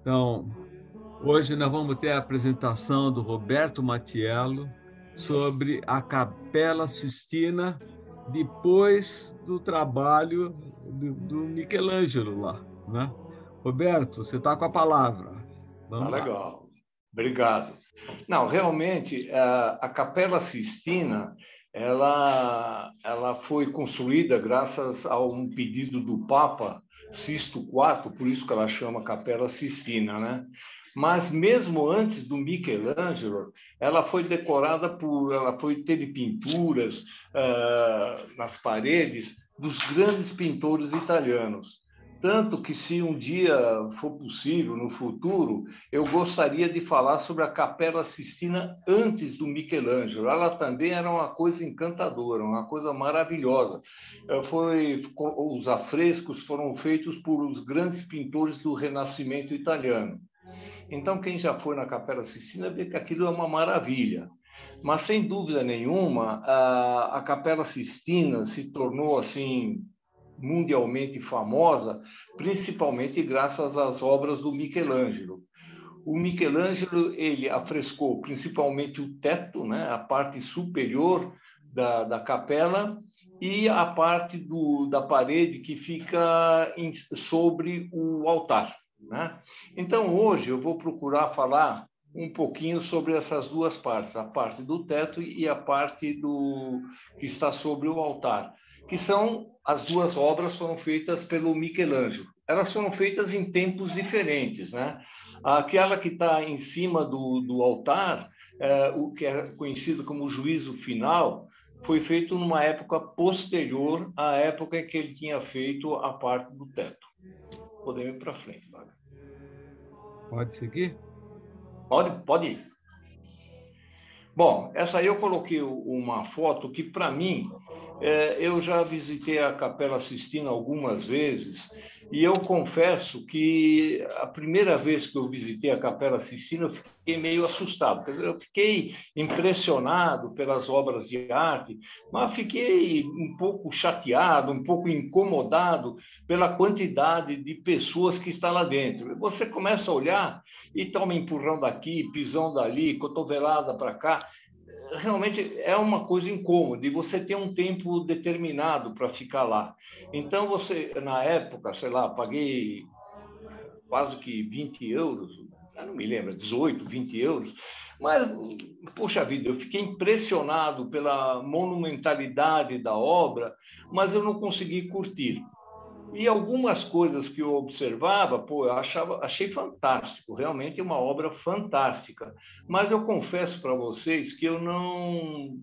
Então, hoje nós vamos ter a apresentação do Roberto Matiello sobre a Capela Sistina depois do trabalho do Michelangelo lá, né? Roberto, você está com a palavra. Tá Vamos lá. legal. Obrigado. Não, realmente, a Capela Sistina, ela foi construída graças a um pedido do Papa Sisto IV, por isso que ela chama Capela Sistina, né? Mas mesmo antes do Michelangelo, ela foi decorada teve pinturas nas paredes dos grandes pintores italianos. Tanto que, se um dia for possível, no futuro, eu gostaria de falar sobre a Capela Sistina antes do Michelangelo. Ela também era uma coisa encantadora, uma coisa maravilhosa. Os afrescos foram feitos por os grandes pintores do Renascimento italiano. Então, quem já foi na Capela Sistina vê que aquilo é uma maravilha. Mas, sem dúvida nenhuma, a Capela Sistina se tornou assim mundialmente famosa, principalmente graças às obras do Michelangelo. O Michelangelo ele afrescou principalmente o teto, né, a parte superior da capela e a parte da parede que fica sobre o altar. Né? Então, hoje eu vou procurar falar um pouquinho sobre essas duas partes, a parte do teto e a parte que está sobre o altar, que são as duas obras foram feitas pelo Michelangelo. Elas foram feitas em tempos diferentes, né? Aquela que está em cima do altar, o que é conhecido como juízo final, foi feito numa época posterior à época em que ele tinha feito a parte do teto. Podemos ir para frente, Wagner. Pode seguir? Pode ir. Bom, essa aí eu coloquei uma foto que, para mim, eu já visitei a Capela Sistina algumas vezes e eu confesso que a primeira vez que eu visitei a Capela Sistina eu fiquei meio assustado. Quer dizer, eu fiquei impressionado pelas obras de arte, mas fiquei um pouco chateado, um pouco incomodado pela quantidade de pessoas que está lá dentro. Você começa a olhar e toma empurrão daqui, pisão dali, cotovelada para cá. Realmente é uma coisa incômoda e você tem um tempo determinado para ficar lá. Então, você, na época, sei lá, paguei quase que 20 euros, eu não me lembro, 18, 20 euros, mas, poxa vida, eu fiquei impressionado pela monumentalidade da obra, mas eu não consegui curtir. E algumas coisas que eu observava, pô, achei fantástico, realmente é uma obra fantástica. Mas eu confesso para vocês que eu não.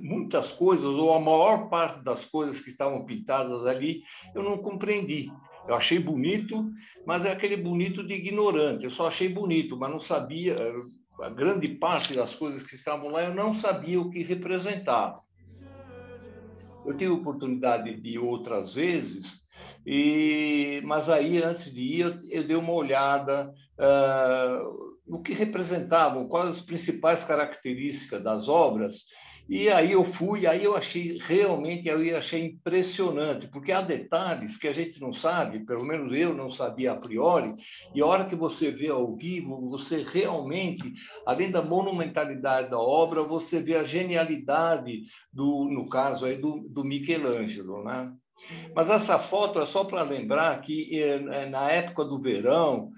Muitas coisas, ou a maior parte das coisas que estavam pintadas ali, eu não compreendi. Eu achei bonito, mas é aquele bonito de ignorante. Eu só achei bonito, mas não sabia. A grande parte das coisas que estavam lá, eu não sabia o que representava. Eu tive oportunidade de ir outras vezes, mas aí, antes de ir, eu dei uma olhada no que representavam, quais as principais características das obras, e aí eu fui, aí eu achei realmente, eu achei impressionante, porque há detalhes que a gente não sabe, pelo menos eu não sabia a priori, e a hora que você vê ao vivo, você realmente, além da monumentalidade da obra, você vê a genialidade no caso aí do Michelangelo, né? Mas essa foto é só para lembrar que na época do verão,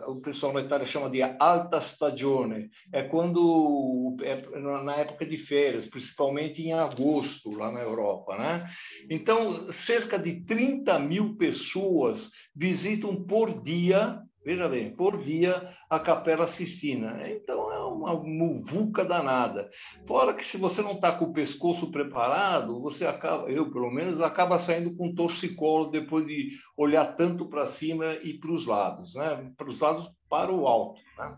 o pessoal na Itália chama de alta stagione, é quando na época de férias, principalmente em agosto lá na Europa, né? Então, cerca de 30 mil pessoas visitam por dia. Veja bem, por dia a Capela Sistina. Então é uma muvuca danada. Fora que, se você não está com o pescoço preparado, você acaba, eu pelo menos, acaba saindo com torcicolo depois de olhar tanto para cima e para os lados, né? Para os lados, para o alto. Né?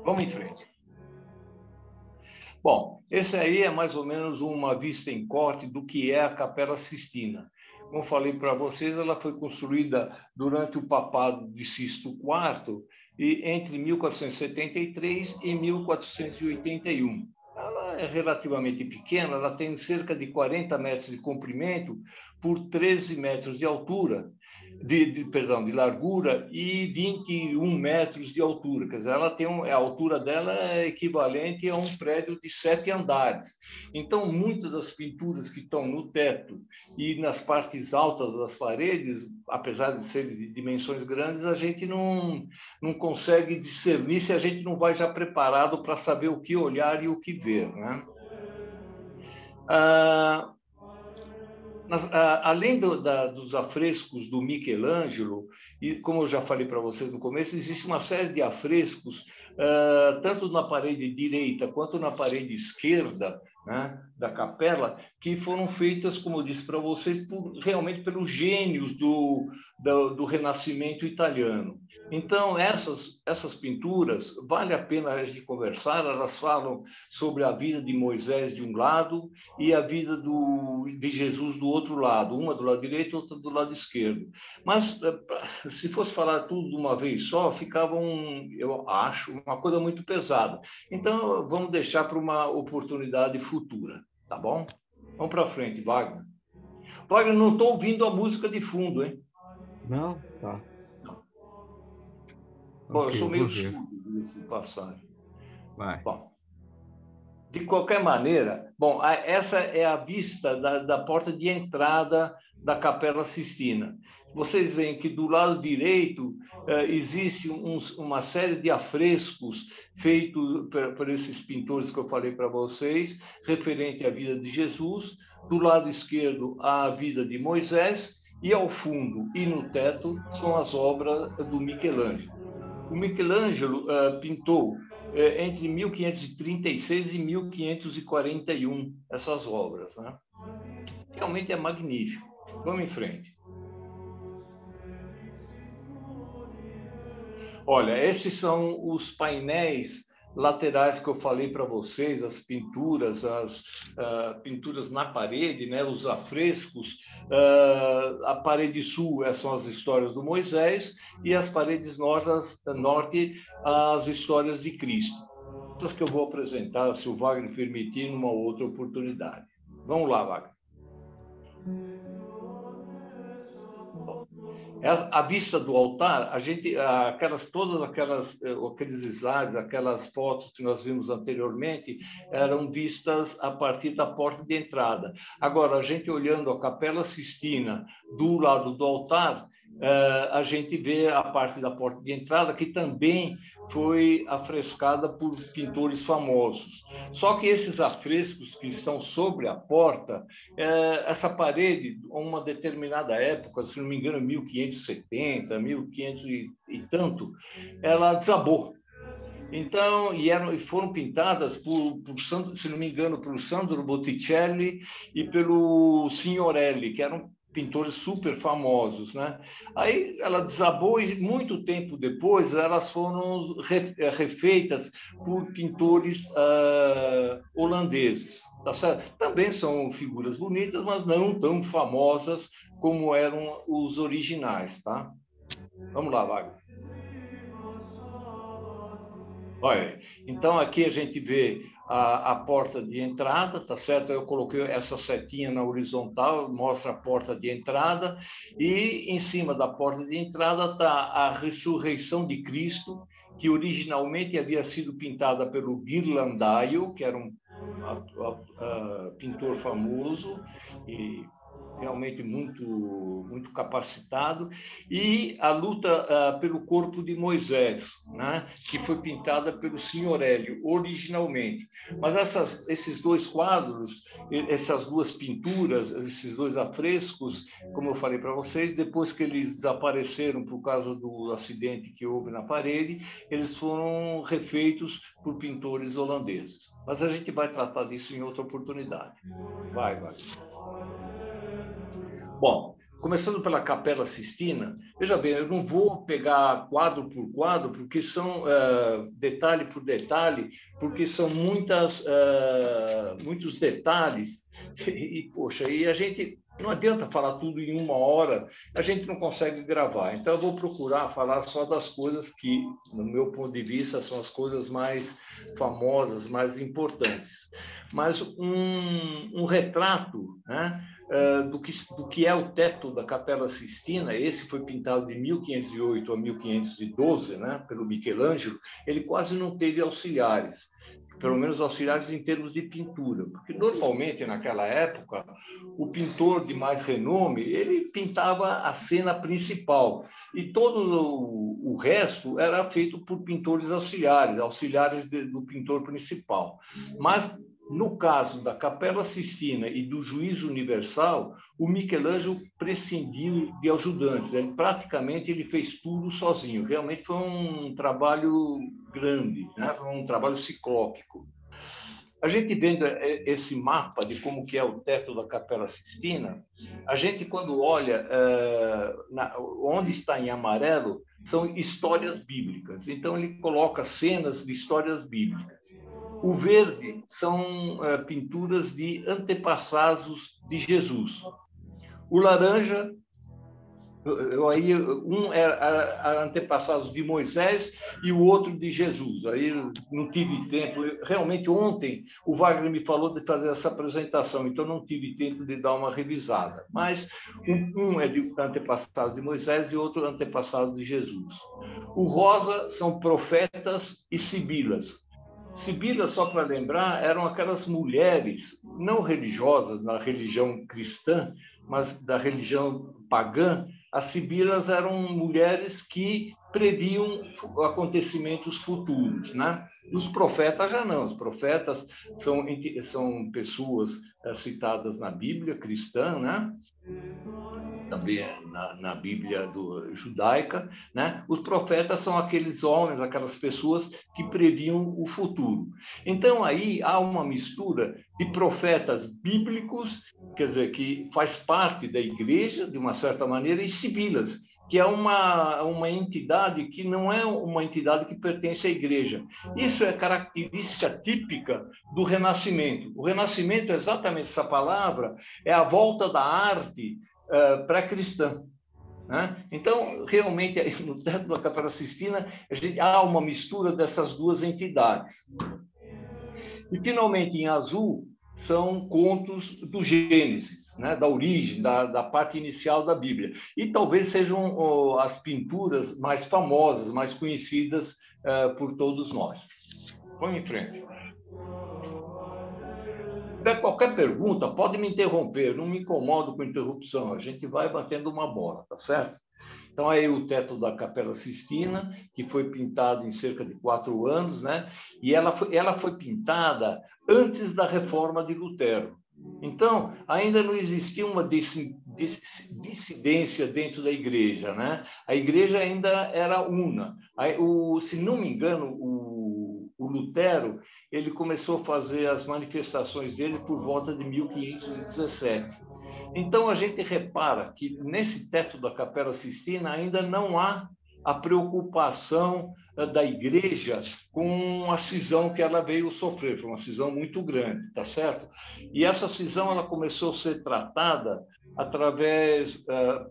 Vamos em frente. Bom, esse aí é mais ou menos uma vista em corte do que é a Capela Sistina. Como falei para vocês, ela foi construída durante o papado de Sisto IV e entre 1473 e 1481. Ela é relativamente pequena, ela tem cerca de 40 metros de comprimento por 13 metros de altura. perdão, de largura e 21 metros de altura. Quer dizer, ela tem a altura dela é equivalente a um prédio de 7 andares. Então, muitas das pinturas que estão no teto e nas partes altas das paredes, apesar de serem de dimensões grandes, a gente não consegue discernir se a gente não vai já preparado para saber o que olhar e o que ver, né? Além dos afrescos do Michelangelo, e como eu já falei para vocês no começo, existe uma série de afrescos, tanto na parede direita quanto na parede esquerda, né, da capela, que foram feitas, como eu disse para vocês, realmente pelos gênios do Renascimento italiano. Então, essas pinturas, vale a pena a gente conversar, elas falam sobre a vida de Moisés de um lado e a vida de Jesus do outro lado, uma do lado direito, outra do lado esquerdo. Mas, se fosse falar tudo de uma vez só, ficava, eu acho, uma coisa muito pesada. Então, vamos deixar para uma oportunidade futura, tá bom? Vamos para frente, Wagner. Wagner, não estou ouvindo a música de fundo, hein? Não? Tá. Bom, Ok, eu sou meio vou ver. surdo nesse passagem. Vai. Bom, de qualquer maneira, bom, essa é a vista da porta de entrada da Capela Sistina. Vocês veem que do lado direito existe uma série de afrescos feitos por esses pintores que eu falei para vocês, referente à vida de Jesus. Do lado esquerdo, a vida de Moisés. E ao fundo e no teto são as obras do Michelangelo. O Michelangelo pintou entre 1536 e 1541 essas obras, né? Realmente é magnífico. Vamos em frente. Olha, esses são os painéis laterais que eu falei para vocês, as pinturas na parede, né, os afrescos. A parede sul são as histórias do Moisés e as paredes norte as histórias de Cristo. Essas que eu vou apresentar, se o Wagner permitir, numa outra oportunidade. Vamos lá, Wagner. A vista do altar, todos aqueles slides, aquelas fotos que nós vimos anteriormente, eram vistas a partir da porta de entrada. Agora, a gente olhando a Capela Sistina do lado do altar, a gente vê a parte da porta de entrada, que também foi afrescada por pintores famosos. Só que esses afrescos que estão sobre a porta, essa parede, a uma determinada época, se não me engano, 1570, 1500 e tanto, ela desabou. Então, e foram pintadas se não me engano, por Sandro Botticelli e pelo Signorelli, que eram pintores super famosos, né? Aí ela desabou e muito tempo depois elas foram refeitas por pintores holandeses. Tá certo? Também são figuras bonitas, mas não tão famosas como eram os originais, tá? Vamos lá, Wagner. Olha, então aqui a gente vê a porta de entrada, tá certo? Eu coloquei essa setinha na horizontal, mostra a porta de entrada, e em cima da porta de entrada está a ressurreição de Cristo, que originalmente havia sido pintada pelo Ghirlandaio, que era um pintor famoso e realmente muito capacitado, e a luta pelo corpo de Moisés, né, que foi pintada pelo Signorelli originalmente. Mas esses dois quadros, essas duas pinturas, esses dois afrescos, como eu falei para vocês, depois que eles desapareceram por causa do acidente que houve na parede, eles foram refeitos por pintores holandeses. Mas a gente vai tratar disso em outra oportunidade. Vai. Bom, começando pela Capela Sistina, veja bem, eu não vou pegar quadro por quadro, porque são detalhe por detalhe, porque são muitos detalhes, poxa, e a gente não adianta falar tudo em uma hora, a gente não consegue gravar. Então, eu vou procurar falar só das coisas que, no meu ponto de vista, são as coisas mais famosas, mais importantes. Mas um retrato, né? do que é o teto da Capela Sistina. Esse foi pintado de 1508 a 1512, né, pelo Michelangelo. Ele quase não teve auxiliares, pelo menos auxiliares em termos de pintura, porque normalmente naquela época o pintor de mais renome ele pintava a cena principal e todo o resto era feito por pintores auxiliares do pintor principal. Mas no caso da Capela Sistina e do Juízo Universal, o Michelangelo prescindiu de ajudantes. Ele fez tudo sozinho. Realmente foi um trabalho grande, né? Foi um trabalho ciclópico. A gente vendo esse mapa de como que é o teto da Capela Sistina, a gente, quando olha onde está em amarelo, são histórias bíblicas. Então, ele coloca cenas de histórias bíblicas. O verde são pinturas de antepassados de Jesus. O laranja, um é antepassados de Moisés e o outro de Jesus. Aí não tive tempo. Realmente, ontem, o Wagner me falou de fazer essa apresentação, então não tive tempo de dar uma revisada. Mas um é de antepassado de Moisés e outro antepassado de Jesus. O rosa são profetas e sibilas. Sibilas, só para lembrar, eram aquelas mulheres não religiosas na religião cristã, mas da religião pagã. As sibilas eram mulheres que previam acontecimentos futuros, né? Os profetas já não. Os profetas são pessoas citadas na Bíblia cristã, né? Também na Bíblia judaica, né? Os profetas são aqueles homens, aquelas pessoas que previam o futuro. Então, aí há uma mistura de profetas bíblicos, quer dizer, que faz parte da igreja, de uma certa maneira, e sibilas, que é uma entidade que não é uma entidade que pertence à igreja. Isso é característica típica do Renascimento. O Renascimento, exatamente essa palavra, é a volta da arte pré-cristã. Né? Então, realmente, no teto da Capela Sistina, há uma mistura dessas duas entidades. E, finalmente, em azul, são contos do Gênesis, né? Da origem, da parte inicial da Bíblia. E talvez sejam as pinturas mais famosas, mais conhecidas por todos nós. Vamos em frente. Qualquer pergunta, pode me interromper, não me incomodo com interrupção, a gente vai batendo uma bola, tá certo? Então, aí o teto da Capela Sistina, que foi pintado em cerca de 4 anos, né? E ela foi pintada antes da reforma de Lutero. Então, ainda não existia uma dissidência dentro da igreja, né? A igreja ainda era una. Se não me engano, o Lutero, ele começou a fazer as manifestações dele por volta de 1517. Então, a gente repara que nesse teto da Capela Sistina ainda não há a preocupação da igreja com a cisão que ela veio sofrer. Foi uma cisão muito grande, tá certo? E essa cisão ela começou a ser tratada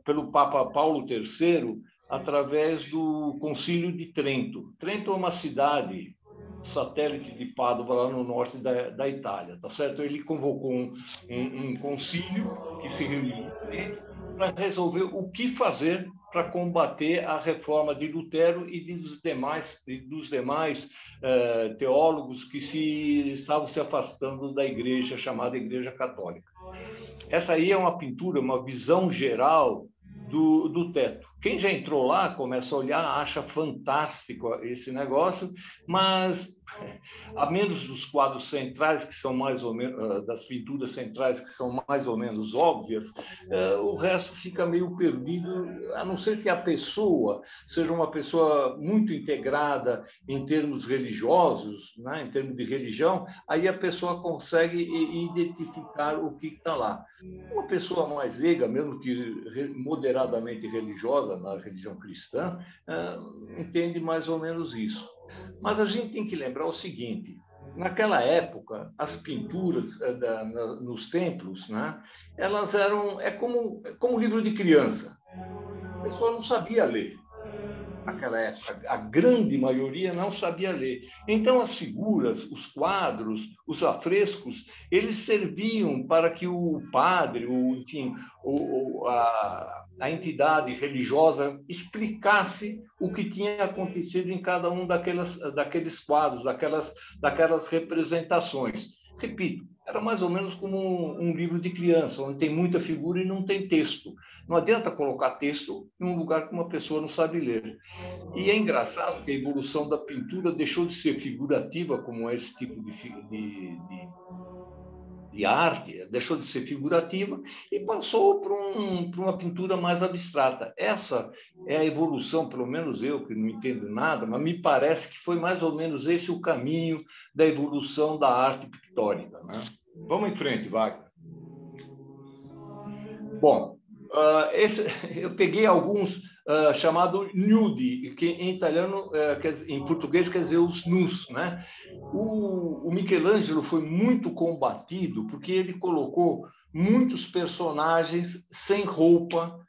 pelo Papa Paulo III, através do Concílio de Trento. Trento é uma cidade satélite de Pádua, lá no norte da Itália, tá certo? Ele convocou um concílio que se reuniu para resolver o que fazer para combater a reforma de Lutero e dos demais teólogos que estavam se afastando da igreja, chamada Igreja Católica. Essa aí é uma pintura, uma visão geral do teto. Quem já entrou lá, começa a olhar, acha fantástico esse negócio, mas a menos dos quadros centrais, que são mais ou menos, das pinturas centrais, que são mais ou menos óbvias, o resto fica meio perdido, a não ser que a pessoa seja uma pessoa muito integrada em termos religiosos, né, em termos de religião, aí a pessoa consegue identificar o que está lá. Uma pessoa mais leiga, mesmo que moderadamente religiosa, na religião cristã, entende mais ou menos isso. Mas a gente tem que lembrar o seguinte: naquela época, as pinturas nos templos, né, elas eram como livro de criança. A pessoa não sabia ler. naquela época, a grande maioria não sabia ler. Então, as figuras, os quadros, os afrescos, eles serviam para que o padre, enfim, a entidade religiosa explicasse o que tinha acontecido em cada um daqueles quadros, daquelas representações. Repito, era mais ou menos como um livro de criança, onde tem muita figura e não tem texto. Não adianta colocar texto em um lugar que uma pessoa não sabe ler. E é engraçado que a evolução da pintura deixou de ser figurativa, como é esse tipo de arte, deixou de ser figurativa e passou para uma pintura mais abstrata. Essa é a evolução, pelo menos eu, que não entendo nada, mas me parece que foi mais ou menos esse o caminho da evolução da arte pictórica, né? Vamos em frente, Wagner. Bom, eu peguei alguns chamado nude, que em italiano, em português quer dizer os nus, né? O Michelangelo foi muito combatido porque ele colocou muitos personagens sem roupa,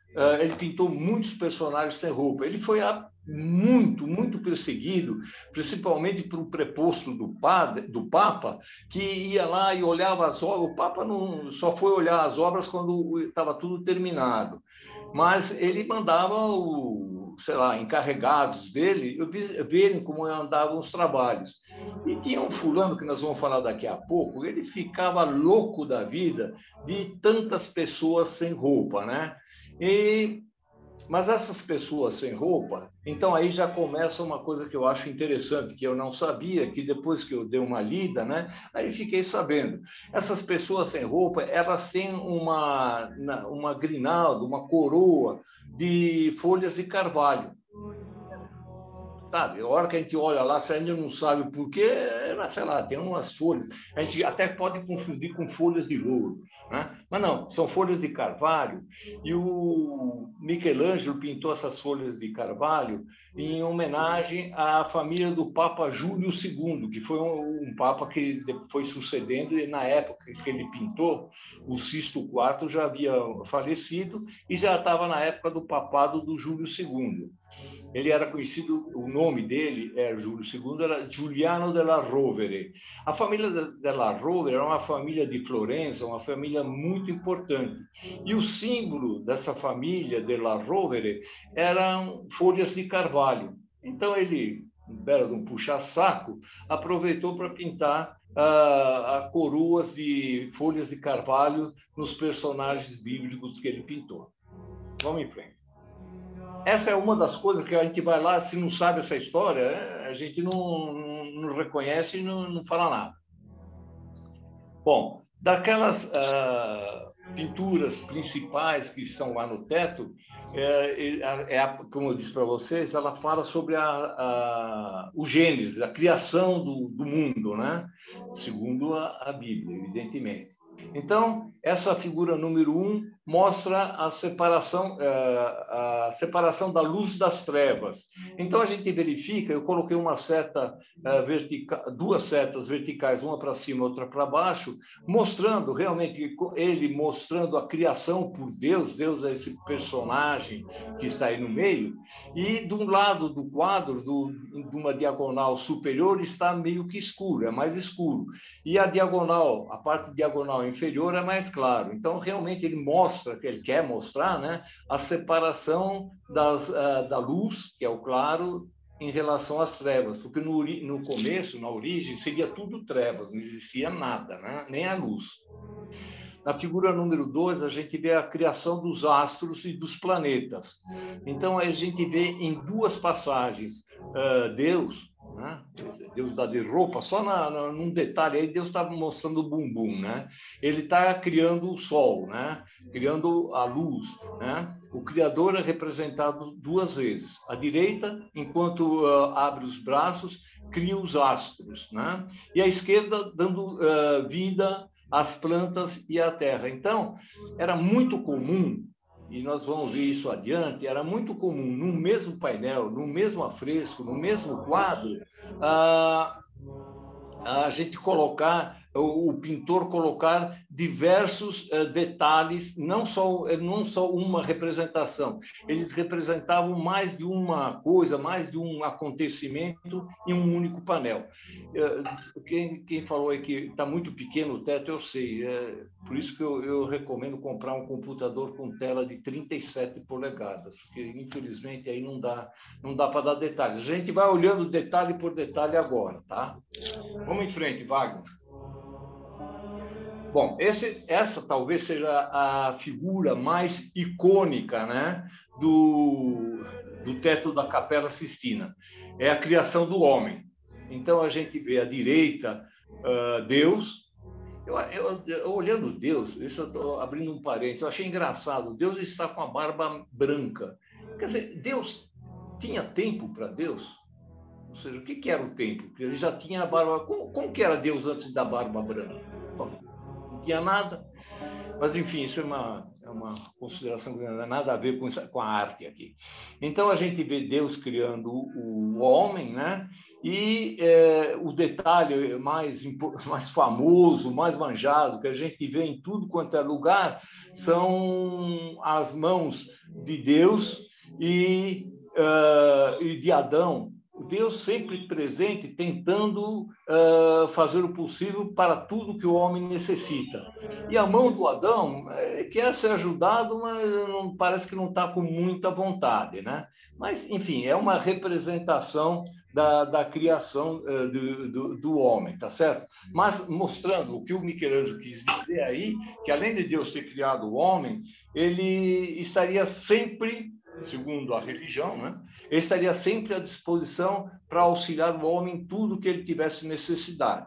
ele pintou muitos personagens sem roupa. Ele foi muito perseguido, principalmente por um preposto do Papa, que ia lá e olhava as obras. O Papa não, só foi olhar as obras quando estava tudo terminado, mas ele mandava sei lá, encarregados dele verem como andavam os trabalhos. E tinha um fulano, que nós vamos falar daqui a pouco, ele ficava louco da vida de tantas pessoas sem roupa, né? Mas essas pessoas sem roupa, então aí já começa uma coisa que eu acho interessante, que eu não sabia, que depois que eu dei uma lida, né, aí fiquei sabendo. Essas pessoas sem roupa, elas têm uma grinalda, uma coroa de folhas de carvalho. Sabe? A hora que a gente olha lá, se a gente não sabe o porquê, sei lá, tem umas folhas. A gente até pode confundir com folhas de louro, né? Mas não, são folhas de carvalho. E o Michelangelo pintou essas folhas de carvalho em homenagem à família do Papa Júlio II, que foi um Papa que foi sucedendo, e na época que ele pintou, o Sisto IV já havia falecido e já estava na época do papado do Júlio II. Ele era conhecido, o nome dele, Júlio II, era Giuliano della Rovere. A família della Rovere era uma família de Florença, uma família muito importante. E o símbolo dessa família della Rovere eram folhas de carvalho. Então ele, um belo um puxa-saco, aproveitou para pintar coroas de folhas de carvalho nos personagens bíblicos que ele pintou. Vamos em frente. Essa é uma das coisas que a gente vai lá, se não sabe essa história, a gente não reconhece e não fala nada. Bom, daquelas pinturas principais que estão lá no teto, como eu disse para vocês, ela fala sobre o Gênesis, a criação do mundo, né? Segundo a Bíblia, evidentemente. Então, essa figura número 1 mostra a separação da luz das trevas. Então, a gente verifica, eu coloquei uma seta duas setas verticais, uma para cima, outra para baixo, mostrando realmente, ele mostrando a criação por Deus. Deus é esse personagem que está aí no meio, e de um lado do quadro, de uma diagonal superior, está meio que escuro, é mais escuro, e a parte diagonal inferior é mais claro. Então, realmente, ele mostra, que ele quer mostrar, né, a separação da luz, que é o claro, em relação às trevas, porque no começo, na origem, seria tudo trevas, não existia nada, né? Nem a luz. Na figura número 2, a gente vê a criação dos astros e dos planetas. Então, a gente vê em duas passagens Deus, né? Deus dá de roupa, só num detalhe aí, Deus está mostrando o bumbum, né? Ele está criando o sol, né? Criando a luz, né? O Criador é representado duas vezes. À direita, enquanto abre os braços, cria os astros, né? E à esquerda, dando vida às plantas e à terra. Então, era muito comum, e nós vamos ver isso adiante, era muito comum, no mesmo painel, no mesmo afresco, no mesmo quadro, a gente colocar o pintor colocar diversos detalhes, não só uma representação. Eles representavam mais de uma coisa, mais de um acontecimento em um único painel. Quem falou aí que está muito pequeno o teto, eu sei. Por isso que eu recomendo comprar um computador com tela de 37 polegadas, porque, infelizmente, aí não dá para dar detalhes. A gente vai olhando detalhe por detalhe agora, tá? Vamos em frente, Wagner. Bom, essa talvez seja a figura mais icônica, né, do teto da Capela Sistina. É a criação do homem. Então, a gente vê à direita Deus. Eu olhando Deus, isso eu estou abrindo um parênteses, eu achei engraçado. Deus está com a barba branca. Quer dizer, Deus tinha tempo para Deus? Ou seja, o que era o tempo? Porque ele já tinha a barba... Como que era Deus antes da barba branca? Bom, não tinha nada. Mas, enfim, isso é uma consideração que não tem nada a ver com a arte aqui. Então, a gente vê Deus criando o homem, né? E o detalhe mais famoso, mais manjado, que a gente vê em tudo quanto é lugar, são as mãos de Deus e de Adão. Deus sempre presente, tentando fazer o possível para tudo que o homem necessita. E a mão do Adão quer ser ajudado, mas parece que não está com muita vontade, né? Mas, enfim, é uma representação da criação do homem, tá certo? Mas mostrando o que o Michelangelo quis dizer aí, que além de Deus ter criado o homem, ele estaria sempre, segundo a religião, né? Ele estaria sempre à disposição para auxiliar o homem em tudo que ele tivesse necessidade.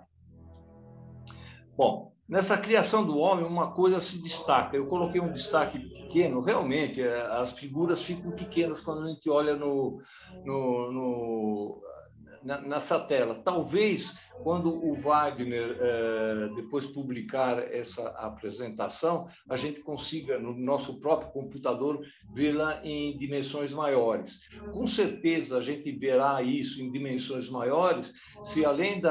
Bom, nessa criação do homem, uma coisa se destaca. Eu coloquei um destaque pequeno, realmente, as figuras ficam pequenas quando a gente olha nessa tela. Talvez, quando o Wagner depois publicar essa apresentação, a gente consiga, no nosso próprio computador, vê-la em dimensões maiores. Com certeza, a gente verá isso em dimensões maiores se, além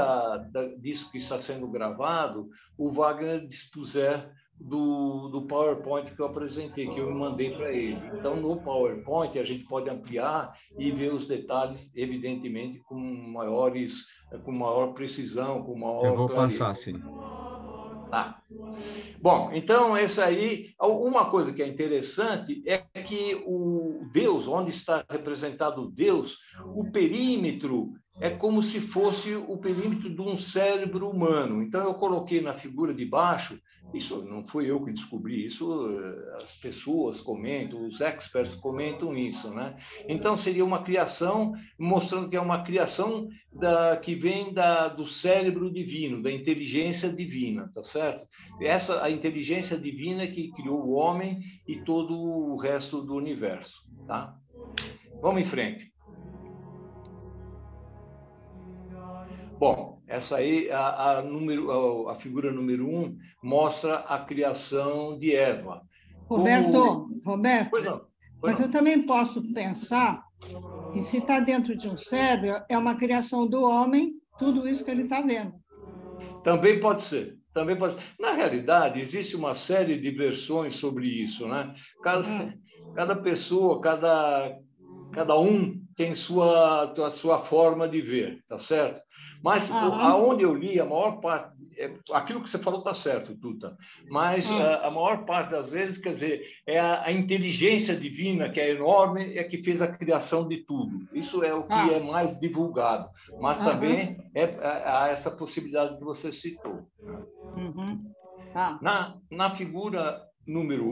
disso que está sendo gravado, o Wagner dispuser do PowerPoint que eu apresentei, que eu mandei para ele. Então, no PowerPoint, a gente pode ampliar e ver os detalhes, evidentemente, com maior precisão, com maior Eu vou clareza. passar, sim. Tá. Bom, então, esse aí, uma coisa que é interessante é que o Deus, onde está representado Deus, o perímetro é como se fosse o perímetro de um cérebro humano. Então, eu coloquei na figura de baixo, isso não fui eu que descobri, isso as pessoas comentam, os experts comentam isso, né? Então, seria uma criação, mostrando que é uma criação que vem do cérebro divino, da inteligência divina, tá certo? A inteligência divina que criou o homem e todo o resto do universo, tá? Vamos em frente. Bom, essa aí, a figura número 1 mostra a criação de Eva. Roberto, Pois não. Mas eu também posso pensar que se está dentro de um cérebro, é uma criação do homem, tudo isso que ele está vendo. Também pode ser. Na realidade, existe uma série de versões sobre isso, né? Cada pessoa, cada um tem a sua forma de ver, tá certo? Mas aonde eu li, a maior parte, aquilo que você falou está certo, Tuta, mas a maior parte das vezes, quer dizer, é a inteligência divina, que é enorme, é que fez a criação de tudo. Isso é o que é mais divulgado, mas também há essa possibilidade que você citou. Na figura número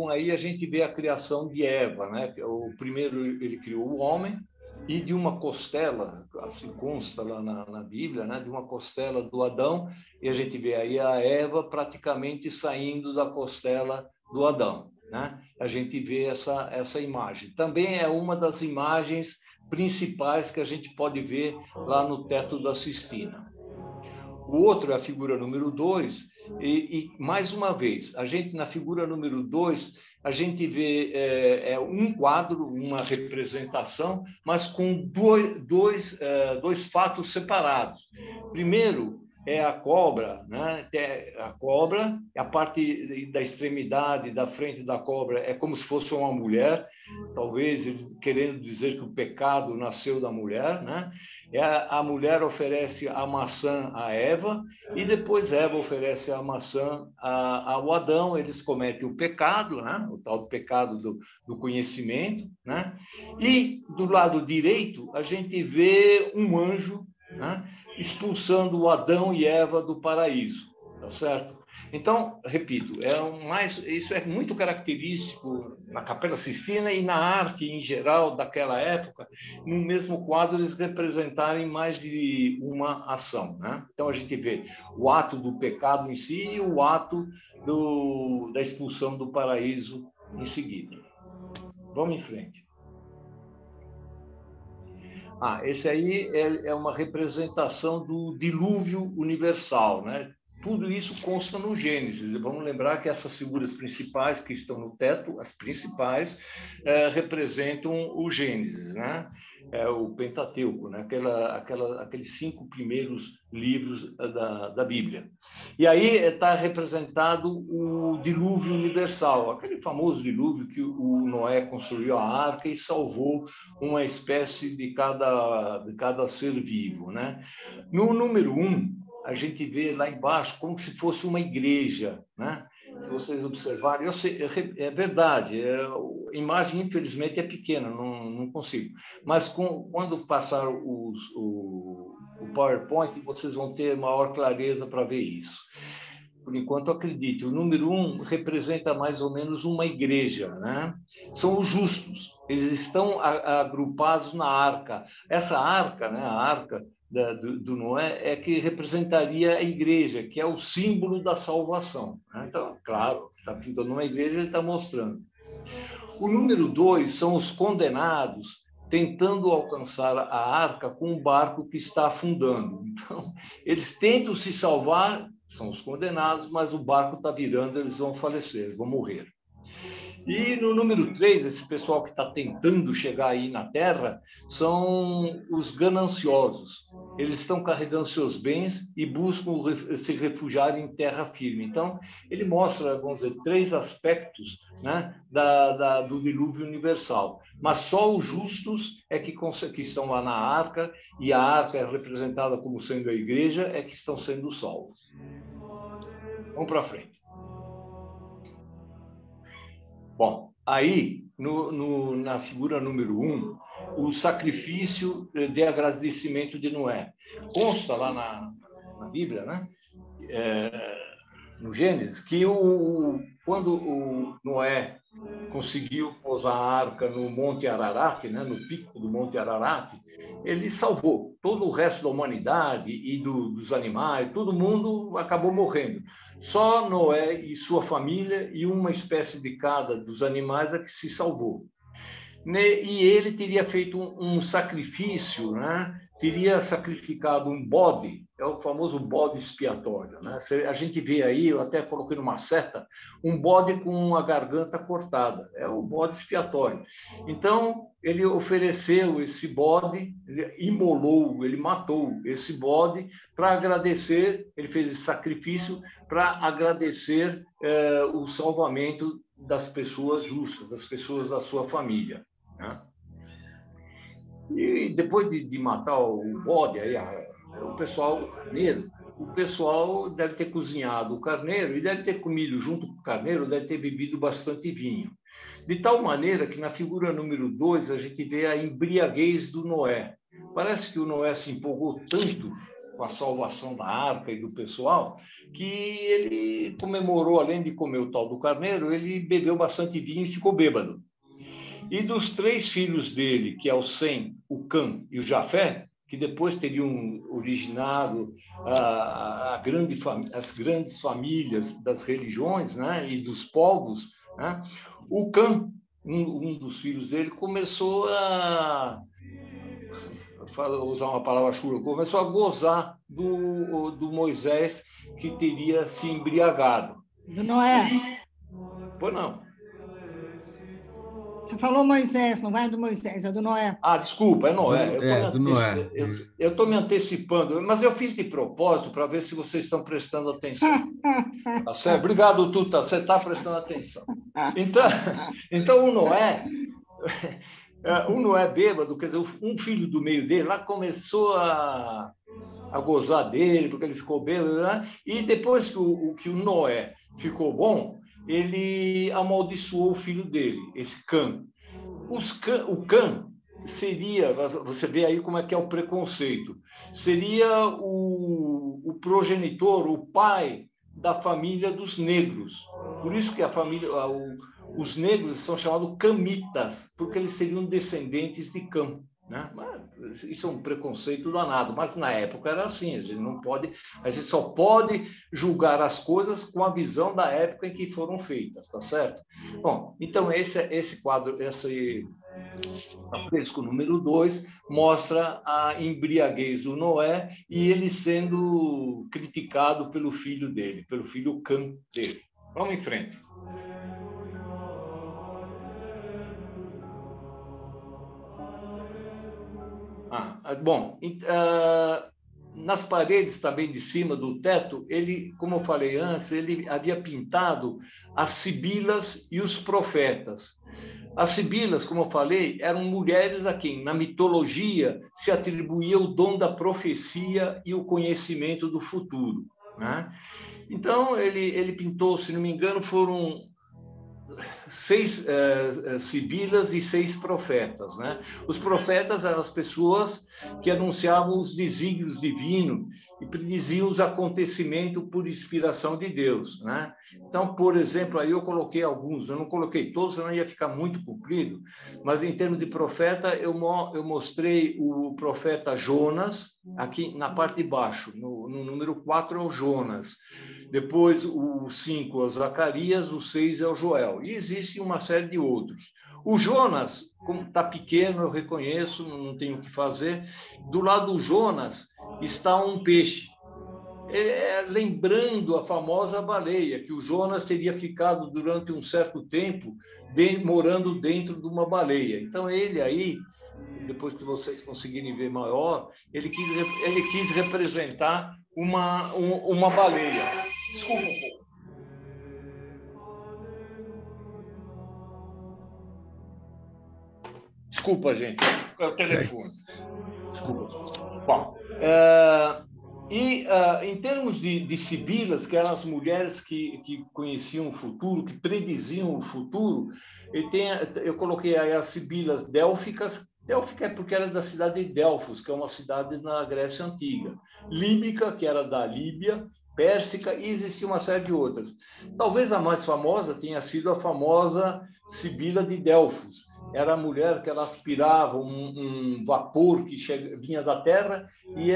1, aí a gente vê a criação de Eva, né? O primeiro ele criou o homem e de uma costela, assim consta lá na Bíblia, né? De uma costela do Adão, e a gente vê aí a Eva praticamente saindo da costela do Adão, né? A gente vê essa imagem. Também é uma das imagens principais que a gente pode ver lá no teto da Sistina. O outro é a figura número 2, e mais uma vez, a gente na figura número 2, a gente vê um quadro, uma representação, mas com dois fatos separados. Primeiro, é a cobra, né? A cobra, a parte da extremidade, da frente da cobra, é como se fosse uma mulher, talvez ele querendo dizer que o pecado nasceu da mulher, né? A mulher oferece a maçã a Eva e depois Eva oferece a maçã ao Adão. Eles cometem o pecado, né? O tal do pecado do conhecimento, né? E do lado direito a gente vê um anjo, né? Expulsando o Adão e Eva do paraíso, tá certo? Então, repito, isso é muito característico na Capela Sistina e na arte em geral daquela época, no mesmo quadro eles representarem mais de uma ação, né? Então a gente vê o ato do pecado em si e o ato da expulsão do paraíso em seguida. Vamos em frente. Esse aí é uma representação do dilúvio universal, né? Tudo isso consta no Gênesis. Vamos lembrar que essas figuras principais que estão no teto, as principais, representam o Gênesis, né? O Pentateuco, né? Aqueles 5 primeiros livros da Bíblia. E aí está representado o dilúvio universal, aquele famoso dilúvio que o Noé construiu a arca e salvou uma espécie de cada ser vivo, né? No número 1, a gente vê lá embaixo como se fosse uma igreja, né? Se vocês observarem, eu sei, é verdade, a imagem, infelizmente, é pequena, não consigo. Mas quando passar o PowerPoint, vocês vão ter maior clareza para ver isso. Por enquanto, acredite, o número 1 representa mais ou menos uma igreja, né? São os justos, eles estão agrupados na arca. Essa arca, né, a arca do Noé, é que representaria a igreja, que é o símbolo da salvação, né? Então, claro, está pintando uma igreja, ele está mostrando. O número 2 são os condenados, tentando alcançar a arca com um barco que está afundando. Então, eles tentam se salvar, são os condenados, mas o barco está virando, eles vão falecer, eles vão morrer. E no número 3, esse pessoal que está tentando chegar aí na Terra, são os gananciosos. Eles estão carregando seus bens e buscam se refugiar em terra firme. Então, ele mostra, vamos dizer, 3 aspectos, né, do dilúvio universal. Mas só os justos é que estão lá na arca, e a arca é representada como sendo a igreja, é que estão sendo salvos. Vamos para frente. Bom, aí, na figura número 1, o sacrifício de agradecimento de Noé. Consta lá na Bíblia, né? No Gênesis, que quando o Noé conseguiu pousar a arca no Monte Ararat, né? No pico do Monte Ararat, ele salvou todo o resto da humanidade e dos animais, todo mundo acabou morrendo. Só Noé e sua família e uma espécie de cada dos animais é que se salvou. E ele teria feito um sacrifício, né? Teria sacrificado um bode, é o famoso bode expiatório, né? A gente vê aí, eu até coloquei numa seta, um bode com a garganta cortada, é o bode expiatório. Então, ele ofereceu esse bode, ele imolou, ele matou esse bode para agradecer, ele fez esse sacrifício para agradecer o salvamento das pessoas justas, das pessoas da sua família, né? E depois de matar o bode, aí, o pessoal deve ter cozinhado o carneiro e deve ter comido junto com o carneiro, deve ter bebido bastante vinho. De tal maneira que na figura número 2 a gente vê a embriaguez do Noé. Parece que o Noé se empolgou tanto com a salvação da arca e do pessoal, que ele comemorou, além de comer o tal do carneiro, ele bebeu bastante vinho e ficou bêbado. E dos 3 filhos dele, que é o Sem, o Cã e o Jafé, que depois teriam originado as grandes famílias das religiões, né, e dos povos, né? O Cã, um dos filhos dele, começou a usar uma palavra chula, começou a gozar do Moisés, que teria se embriagado. Do Noé. Pois não. Você falou Moisés, não é do Moisés, é do Noé. Ah, desculpa, é Noé. Do Noé. Eu estou me antecipando, mas eu fiz de propósito para ver se vocês estão prestando atenção. Tá certo? Obrigado, Tuta, você está prestando atenção. Então o Noé bêbado, quer dizer, um filho do meio dele lá começou a gozar dele, porque ele ficou bêbado, né? E depois que o Noé ficou bom, ele amaldiçoou o filho dele, esse Cã. O Cã seria, você vê aí como é que é o preconceito, seria o progenitor, o pai da família dos negros. Por isso que os negros são chamados camitas, porque eles seriam descendentes de Cã. Né? Isso é um preconceito danado, mas na época era assim, a gente só pode julgar as coisas com a visão da época em que foram feitas, tá certo? Bom, então esse quadro, esse afresco número 2 mostra a embriaguez do Noé e ele sendo criticado pelo filho dele, pelo filho Cã dele. Vamos em frente. Bom, nas paredes também de cima do teto, ele, como eu falei antes, ele havia pintado as sibilas e os profetas. As sibilas, como eu falei, eram mulheres a quem, na mitologia, se atribuía o dom da profecia e o conhecimento do futuro. Né? Então, ele pintou, se não me engano, foram 6 sibilas e 6 profetas. Né? Os profetas eram as pessoas que anunciavam os desígnios divinos e prediziam os acontecimentos por inspiração de Deus. Né? Então, por exemplo, aí eu coloquei alguns, eu não coloquei todos, senão ia ficar muito comprido, mas em termos de profeta, eu mostrei o profeta Jonas, aqui na parte de baixo, no número 4 é o Jonas. Depois, o 5 é o Zacarias, o 6 é o Joel. E existe uma série de outros. O Jonas, como está pequeno, eu reconheço, não tenho o que fazer. Do lado do Jonas está um peixe. Lembrando a famosa baleia, que o Jonas teria ficado durante um certo tempo morando dentro de uma baleia. Então, ele aí, depois que vocês conseguirem ver maior, ele quis representar uma baleia. Desculpa um pouco. Desculpa, gente. É o telefone. Desculpa. Bom, em termos de sibilas, que eram as mulheres que conheciam o futuro, que prediziam o futuro, eu coloquei aí as sibilas délficas. Délfica é porque era da cidade de Delfos, que é uma cidade na Grécia Antiga. Líbica, que era da Líbia, Pérsica, e existia uma série de outras. Talvez a mais famosa tenha sido a famosa Sibila de Delfos. Era a mulher que ela aspirava um vapor que vinha da terra e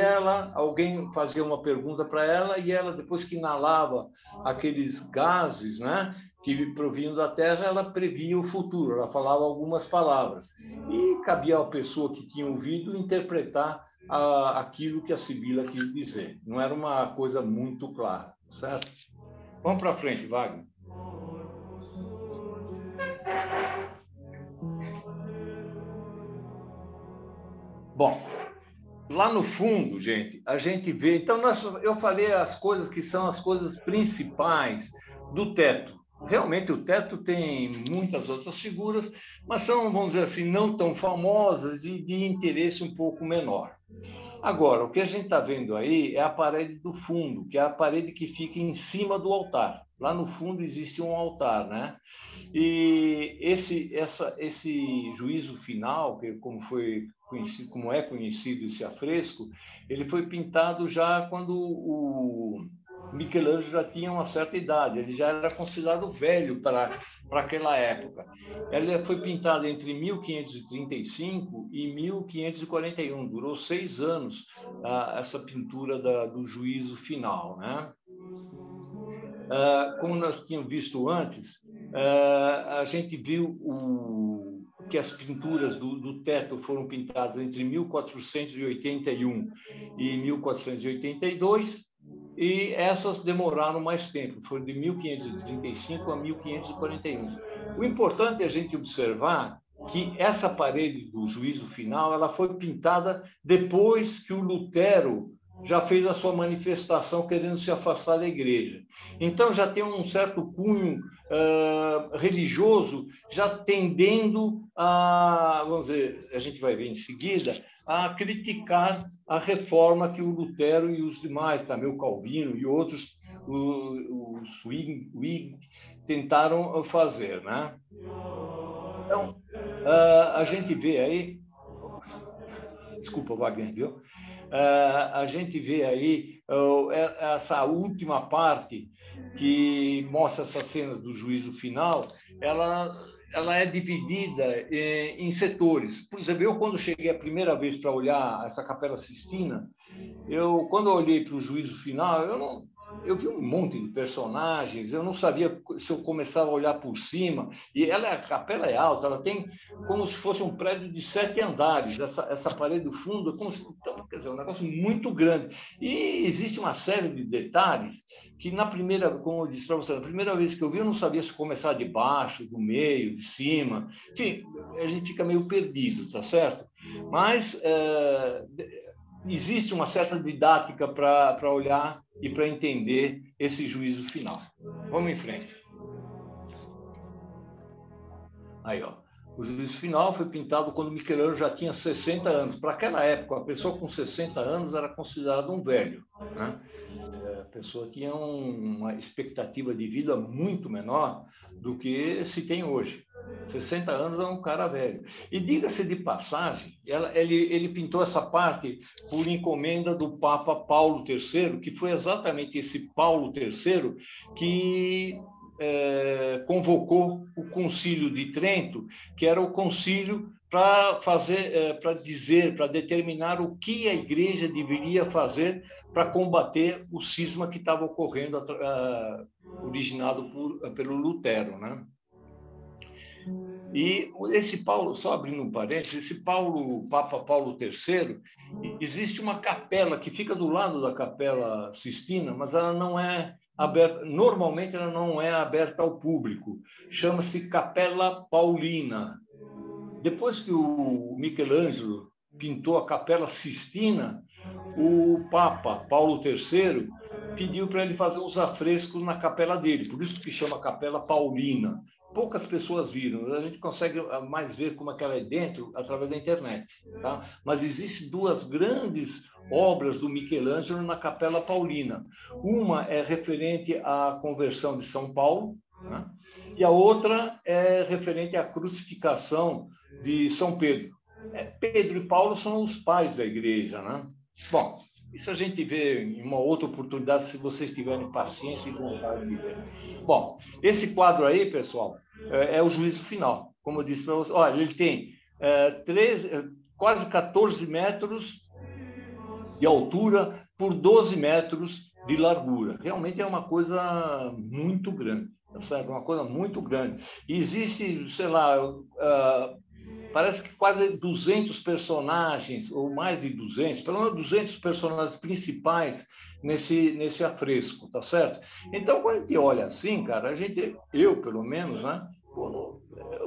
alguém fazia uma pergunta para ela e ela, depois que inalava aqueles gases, né, que provinham da terra, ela previa o futuro, ela falava algumas palavras. E cabia à pessoa que tinha ouvido interpretar aquilo que a Sibila quis dizer. Não era uma coisa muito clara, certo? Vamos para frente, Wagner. Bom, lá no fundo, gente, a gente vê... Então, eu falei as coisas que são as coisas principais do teto. Realmente, o teto tem muitas outras figuras, mas são, vamos dizer assim, não tão famosas e de interesse um pouco menor. Agora, o que a gente está vendo aí é a parede do fundo, que é a parede que fica em cima do altar. Lá no fundo existe um altar, né? E esse juízo final, que como é conhecido esse afresco, ele foi pintado já quando o Michelangelo já tinha uma certa idade, ele já era considerado velho para aquela época. Ela foi pintada entre 1535 e 1541, durou 6 anos essa pintura do juízo final, né? Como nós tínhamos visto antes, a gente viu que as pinturas do teto foram pintadas entre 1481 e 1482, e essas demoraram mais tempo, foram de 1535 a 1541. O importante é a gente observar que essa parede do juízo final ela foi pintada depois que o Lutero já fez a sua manifestação querendo se afastar da igreja. Então já tem um certo cunho religioso, já tendendo a, vamos dizer, a gente vai ver em seguida, a criticar a reforma que o Lutero e os demais, também o Calvino e outros, os Zwingli, tentaram fazer, né? Então, a gente vê aí... Desculpa, Wagner, viu? A gente vê aí essa última parte que mostra essas cenas do juízo final, ela é dividida em setores. Por exemplo, eu, quando cheguei a primeira vez para olhar essa Capela Sistina, quando eu olhei para o juízo final, eu vi um monte de personagens, eu não sabia se eu começava a olhar por cima, e a capela é alta, ela tem como se fosse um prédio de 7 andares, essa parede do fundo, então, quer dizer, é um negócio muito grande. E existe uma série de detalhes que na primeira, como eu disse para você, na primeira vez que eu vi, eu não sabia se começar de baixo, do meio, de cima, enfim, a gente fica meio perdido, tá certo? Mas existe uma certa didática para olhar e para entender esse juízo final. Vamos em frente. Aí, ó. O juízo final foi pintado quando Michelangelo já tinha 60 anos. Para aquela época, uma pessoa com 60 anos era considerada um velho, né? A pessoa tinha uma expectativa de vida muito menor do que se tem hoje. 60 anos é um cara velho. E diga-se de passagem, ele pintou essa parte por encomenda do Papa Paulo III, que foi exatamente esse Paulo III que convocou o Concílio de Trento, que era o concílio para dizer, para determinar o que a igreja deveria fazer para combater o cisma que estava ocorrendo, originado pelo Lutero, né? E esse Paulo, só abrindo um parênteses, esse Papa Paulo III, existe uma capela que fica do lado da Capela Sistina, mas ela não é aberta, normalmente ela não é aberta ao público. Chama-se Capela Paulina. Depois que o Michelangelo pintou a Capela Sistina, o Papa Paulo III pediu para ele fazer uns afrescos na capela dele, por isso que chama Capela Paulina. Poucas pessoas viram, a gente consegue mais ver como é que ela é dentro através da internet, tá? Mas existem duas grandes obras do Michelangelo na Capela Paulina. Uma é referente à conversão de São Paulo, né? E a outra é referente à crucificação de São Pedro. Pedro e Paulo são os pais da igreja, né? Bom, isso a gente vê em uma outra oportunidade, se vocês tiverem paciência e vontade de ver. Bom, esse quadro aí, pessoal, é o juízo final. Como eu disse para vocês, olha, ele tem quase 14 metros de altura por 12 metros de largura. Realmente é uma coisa muito grande, tá certo? Uma coisa muito grande. E existe, sei lá, parece que quase 200 personagens, ou mais de 200, pelo menos 200 personagens principais nesse afresco, tá certo? Então, quando a gente olha assim, cara, eu pelo menos, né?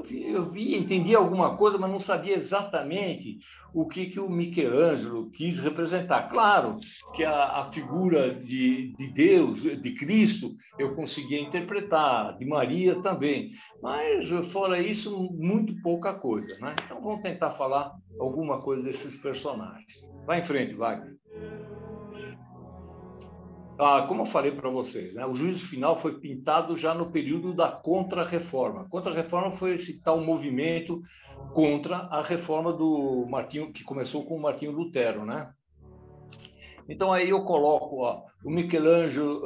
Eu vi, entendi alguma coisa, mas não sabia exatamente o que o Michelangelo quis representar. Claro que a figura de Deus, de Cristo, eu conseguia interpretar, de Maria também, mas fora isso, muito pouca coisa, né? Então vamos tentar falar alguma coisa desses personagens. Vai em frente, Wagner. Como eu falei para vocês, né, o juízo final foi pintado já no período da Contra-Reforma. Contra-Reforma foi esse tal movimento contra a reforma do Martinho, que começou com o Martinho Lutero, né? Então aí eu coloco o Michelangelo,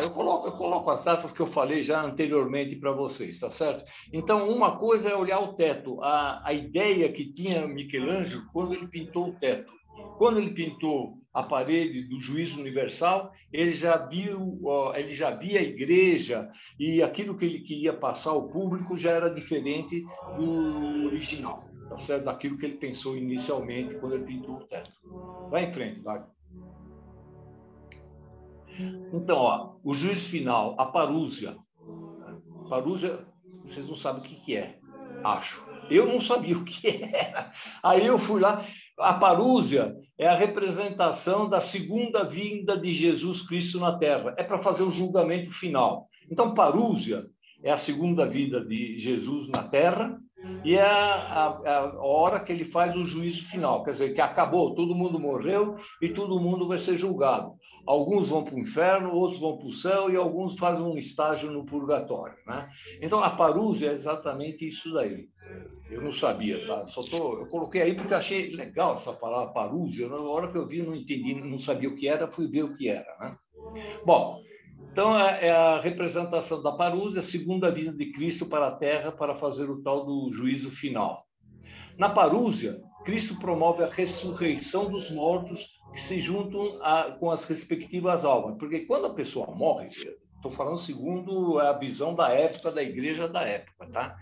eu coloco as datas que eu falei já anteriormente para vocês, tá certo? Então uma coisa é olhar o teto, a ideia que tinha Michelangelo quando ele pintou o teto. Quando ele pintou a parede do Juízo Universal, ele já via a igreja e aquilo que ele queria passar ao público já era diferente do original, tá certo? Daquilo que ele pensou inicialmente quando ele pintou o teto. Vai em frente, Wagner. Então, ó, o juízo final, a parúzia. Parúzia, vocês não sabem o que é, acho. Eu não sabia o que era. Aí eu fui lá. A parúzia é a representação da segunda vinda de Jesus Cristo na Terra. É para fazer o julgamento final. Então, parúzia é a segunda vinda de Jesus na Terra e é a hora que ele faz o juízo final. Quer dizer, que acabou, todo mundo morreu e todo mundo vai ser julgado. Alguns vão para o inferno, outros vão para o céu e alguns fazem um estágio no purgatório, né? Então, a parúzia é exatamente isso daí. Eu não sabia, tá? Eu coloquei aí porque achei legal essa palavra parúzia. Na hora que eu vi, eu não entendi, não sabia o que era, fui ver o que era, né? Bom, então é a representação da parúzia, a segunda vinda de Cristo para a Terra para fazer o tal do juízo final. Na parúzia, Cristo promove a ressurreição dos mortos que se juntam com as respectivas almas. Porque quando a pessoa morre, estou falando segundo a visão da época, da igreja da época, tá?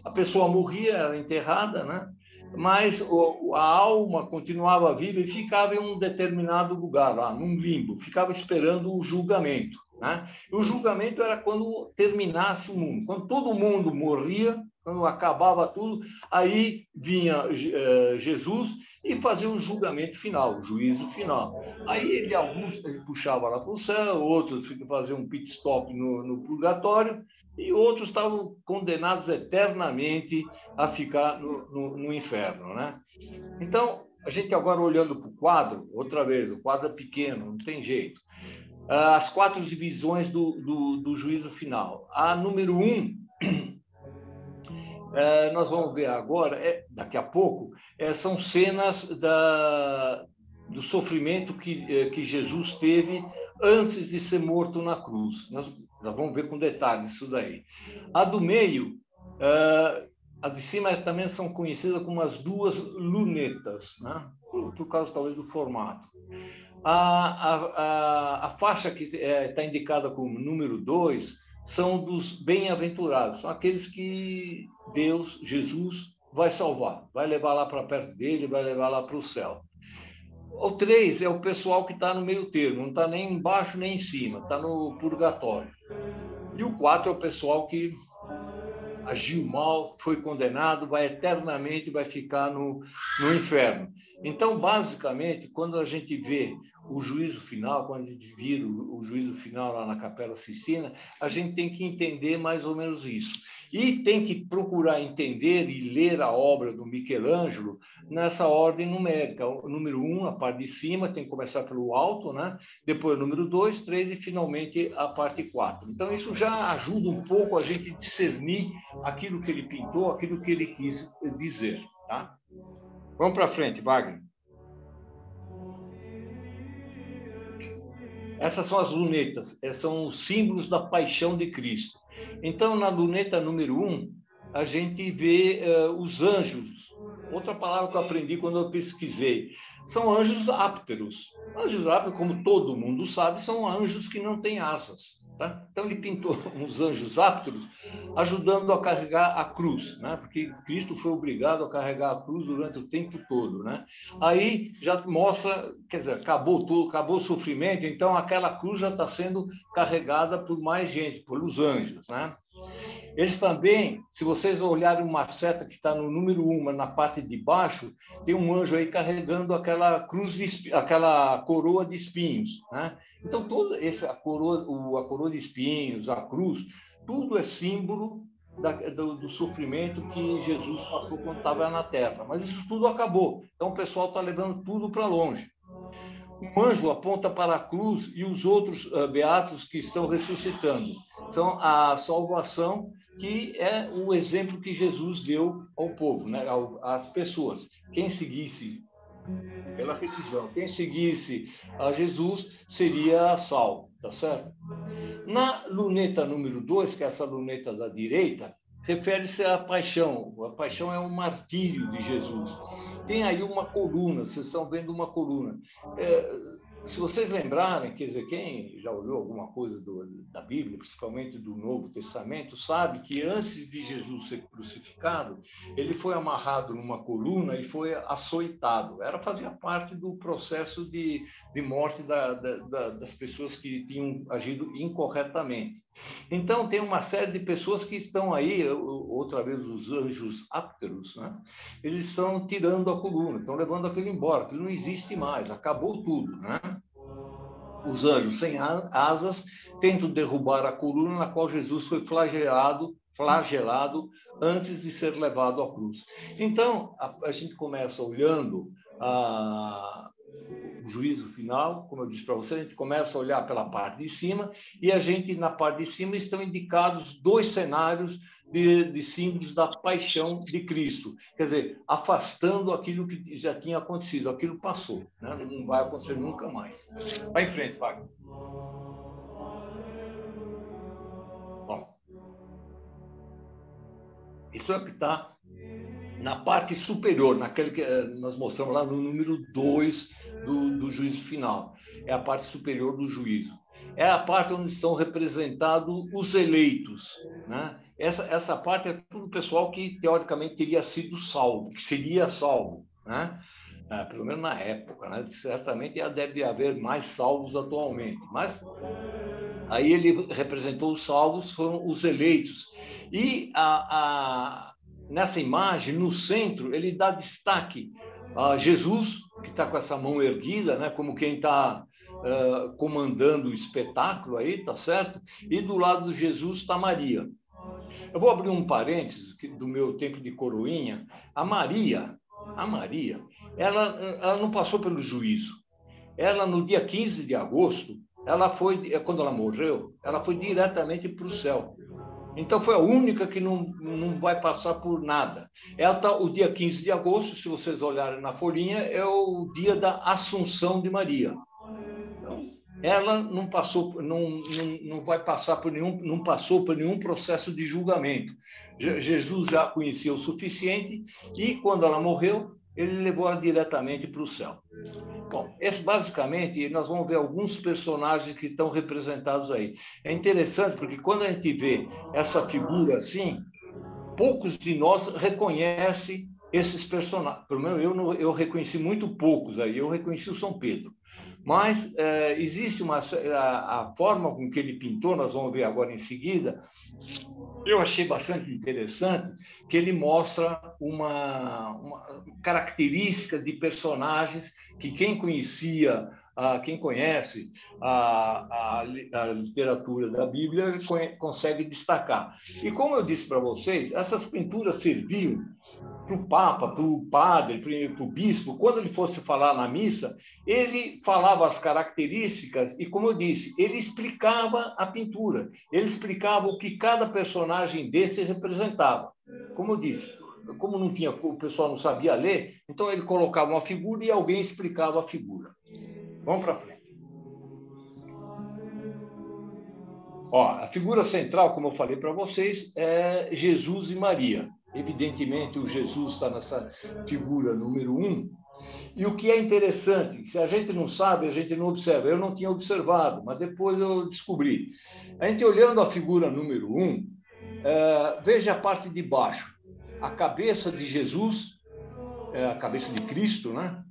A pessoa morria, era enterrada, né? Mas a alma continuava viva e ficava em um determinado lugar, lá, num limbo, ficava esperando o julgamento, né? E o julgamento era quando terminasse o mundo. Quando todo mundo morria, quando acabava tudo, aí vinha Jesus e fazia o julgamento final, o juízo final. Aí alguns ele puxava lá para o céu, outros faziam um pit stop no purgatório, e outros estavam condenados eternamente a ficar no inferno, né? Então, a gente agora olhando para o quadro, outra vez, o quadro é pequeno, não tem jeito. As 4 divisões do juízo final. A número 1, nós vamos ver agora, daqui a pouco, são cenas do sofrimento que Jesus teve antes de ser morto na cruz. Nós vamos ver com detalhes isso daí. A do meio, a de cima também são conhecidas como as 2 lunetas, né? Por causa talvez do formato. A faixa que está indicada como número 2 são dos bem-aventurados, são aqueles que Deus, Jesus, vai salvar, vai levar lá para perto dele, vai levar lá para o céu. O 3 é o pessoal que está no meio termo, não está nem embaixo nem em cima, está no purgatório. E o 4 é o pessoal que agiu mal, foi condenado, vai eternamente, vai ficar no inferno. Então, basicamente, quando a gente vê o juízo final, quando a gente vira o juízo final lá na Capela Sistina, a gente tem que entender mais ou menos isso. E tem que procurar entender e ler a obra do Michelangelo nessa ordem numérica. O número 1, a parte de cima, tem que começar pelo alto, né? Depois o número 2, 3 e finalmente a parte 4. Então, isso já ajuda um pouco a gente discernir aquilo que ele pintou, aquilo que ele quis dizer, tá? Vamos para frente, Wagner. Essas são as lunetas, são os símbolos da paixão de Cristo. Então, na luneta número 1, a gente vê os anjos. Outra palavra que eu aprendi quando eu pesquisei. São anjos ápteros. Anjos ápteros, como todo mundo sabe, são anjos que não têm asas. Tá? Então, ele pintou uns anjos ápteros ajudando a carregar a cruz, né? Porque Cristo foi obrigado a carregar a cruz durante o tempo todo, né? Aí já mostra, quer dizer, acabou tudo, acabou o sofrimento, então aquela cruz já está sendo carregada por mais gente, pelos anjos, né? Eles também, se vocês olharem uma seta que está no número 1, na parte de baixo, tem um anjo aí carregando aquela cruz, aquela coroa de espinhos, né? Então, a coroa de espinhos, a cruz, tudo é símbolo do sofrimento que Jesus passou quando estava na Terra. Mas isso tudo acabou. Então, o pessoal está levando tudo para longe. Um anjo aponta para a cruz e os outros beatos que estão ressuscitando. São a salvação, que é o exemplo que Jesus deu ao povo, né? Às pessoas. Quem seguisse pela religião, quem seguisse a Jesus seria salvo, tá certo? Na luneta número 2, que é essa luneta da direita, refere-se à paixão. A paixão é o martírio de Jesus. Tem aí uma coluna, vocês estão vendo uma coluna. se vocês lembrarem, quer dizer, quem já olhou alguma coisa da Bíblia, principalmente do Novo Testamento, sabe que antes de Jesus ser crucificado, ele foi amarrado numa coluna e foi açoitado. Fazia parte do processo de morte das pessoas que tinham agido incorretamente. Então, tem uma série de pessoas que estão aí, outra vez os anjos ápteros, né? Eles estão tirando a coluna, estão levando aquilo embora, aquilo não existe mais, acabou tudo, né? Os anjos sem asas tentam derrubar a coluna na qual Jesus foi flagelado antes de ser levado à cruz. Então, a gente começa olhando o juízo final, como eu disse para você, a gente começa a olhar pela parte de cima, e a gente, na parte de cima, estão indicados 2 cenários de símbolos da paixão de Cristo. Quer dizer, afastando aquilo que já tinha acontecido, aquilo passou, né? Não vai acontecer nunca mais. Vai em frente, Wagner. Bom, isso é o que está na parte superior, naquele que nós mostramos lá no número 2 do juízo final. É a parte superior do juízo. É a parte onde estão representados os eleitos, né? Essa parte é tudo o pessoal que, teoricamente, teria sido salvo, que seria salvo, né? Pelo menos na época, né? Certamente deve haver mais salvos atualmente. Mas aí ele representou os salvos, foram os eleitos. E nessa imagem, no centro, ele dá destaque a Jesus, que está com essa mão erguida, né? Como quem está comandando o espetáculo aí, tá certo? E do lado de Jesus está Maria. Eu vou abrir um parênteses do meu tempo de coroinha. A Maria, ela não passou pelo juízo. Ela, no dia 15 de agosto, quando ela morreu, ela foi diretamente para o céu. Então, foi a única que não vai passar por nada. O dia 15 de agosto, se vocês olharem na folhinha, é o dia da Assunção de Maria. Ela não passou, não vai passar não passou por nenhum processo de julgamento. Jesus já a conhecia o suficiente e, quando ela morreu, ele levou ela diretamente para o céu. Bom, basicamente, nós vamos ver alguns personagens que estão representados aí. É interessante, porque quando a gente vê essa figura assim, poucos de nós reconhecem esses personagens. Pelo menos eu reconheci muito poucos aí. Eu reconheci o São Pedro. Mas existe a forma com que ele pintou, nós vamos ver agora em seguida, eu achei bastante interessante, que ele mostra uma característica de personagens que quem conhece a literatura da Bíblia consegue destacar. E como eu disse para vocês, essas pinturas serviam para o Papa, para o padre, para o bispo, quando ele fosse falar na missa, ele falava as características e, como eu disse, ele explicava a pintura, ele explicava o que cada personagem desse representava. Como eu disse, como o pessoal não sabia ler, então ele colocava uma figura e alguém explicava a figura. Vamos para frente. A figura central, como eu falei para vocês, é Jesus e Maria. Evidentemente, o Jesus está nessa figura número 1. E o que é interessante, se a gente não sabe, a gente não observa. Eu não tinha observado, mas depois eu descobri. A gente olhando a figura número 1, veja a parte de baixo. A cabeça de Jesus, a cabeça de Cristo, né?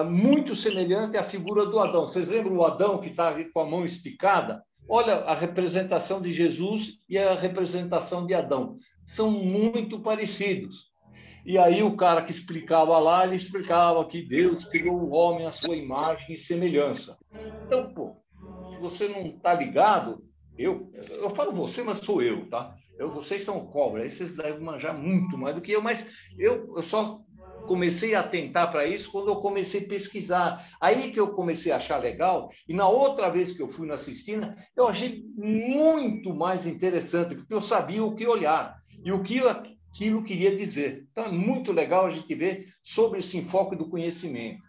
Muito semelhante à figura do Adão. Vocês lembram o Adão que está com a mão esticada? Olha a representação de Jesus e a representação de Adão. São muito parecidos. E aí o cara que explicava lá, ele explicava que Deus criou o homem à sua imagem e semelhança. Então, se você não está ligado, eu falo você, mas sou eu, tá? Vocês são cobra, aí vocês devem manjar muito mais do que eu, mas eu só comecei a atentar para isso quando eu comecei a pesquisar. Aí que eu comecei a achar legal, e na outra vez que eu fui na Sistina, eu achei muito mais interessante, porque eu sabia o que olhar e o que aquilo queria dizer. Então, é muito legal a gente ver sobre esse enfoque do conhecimento.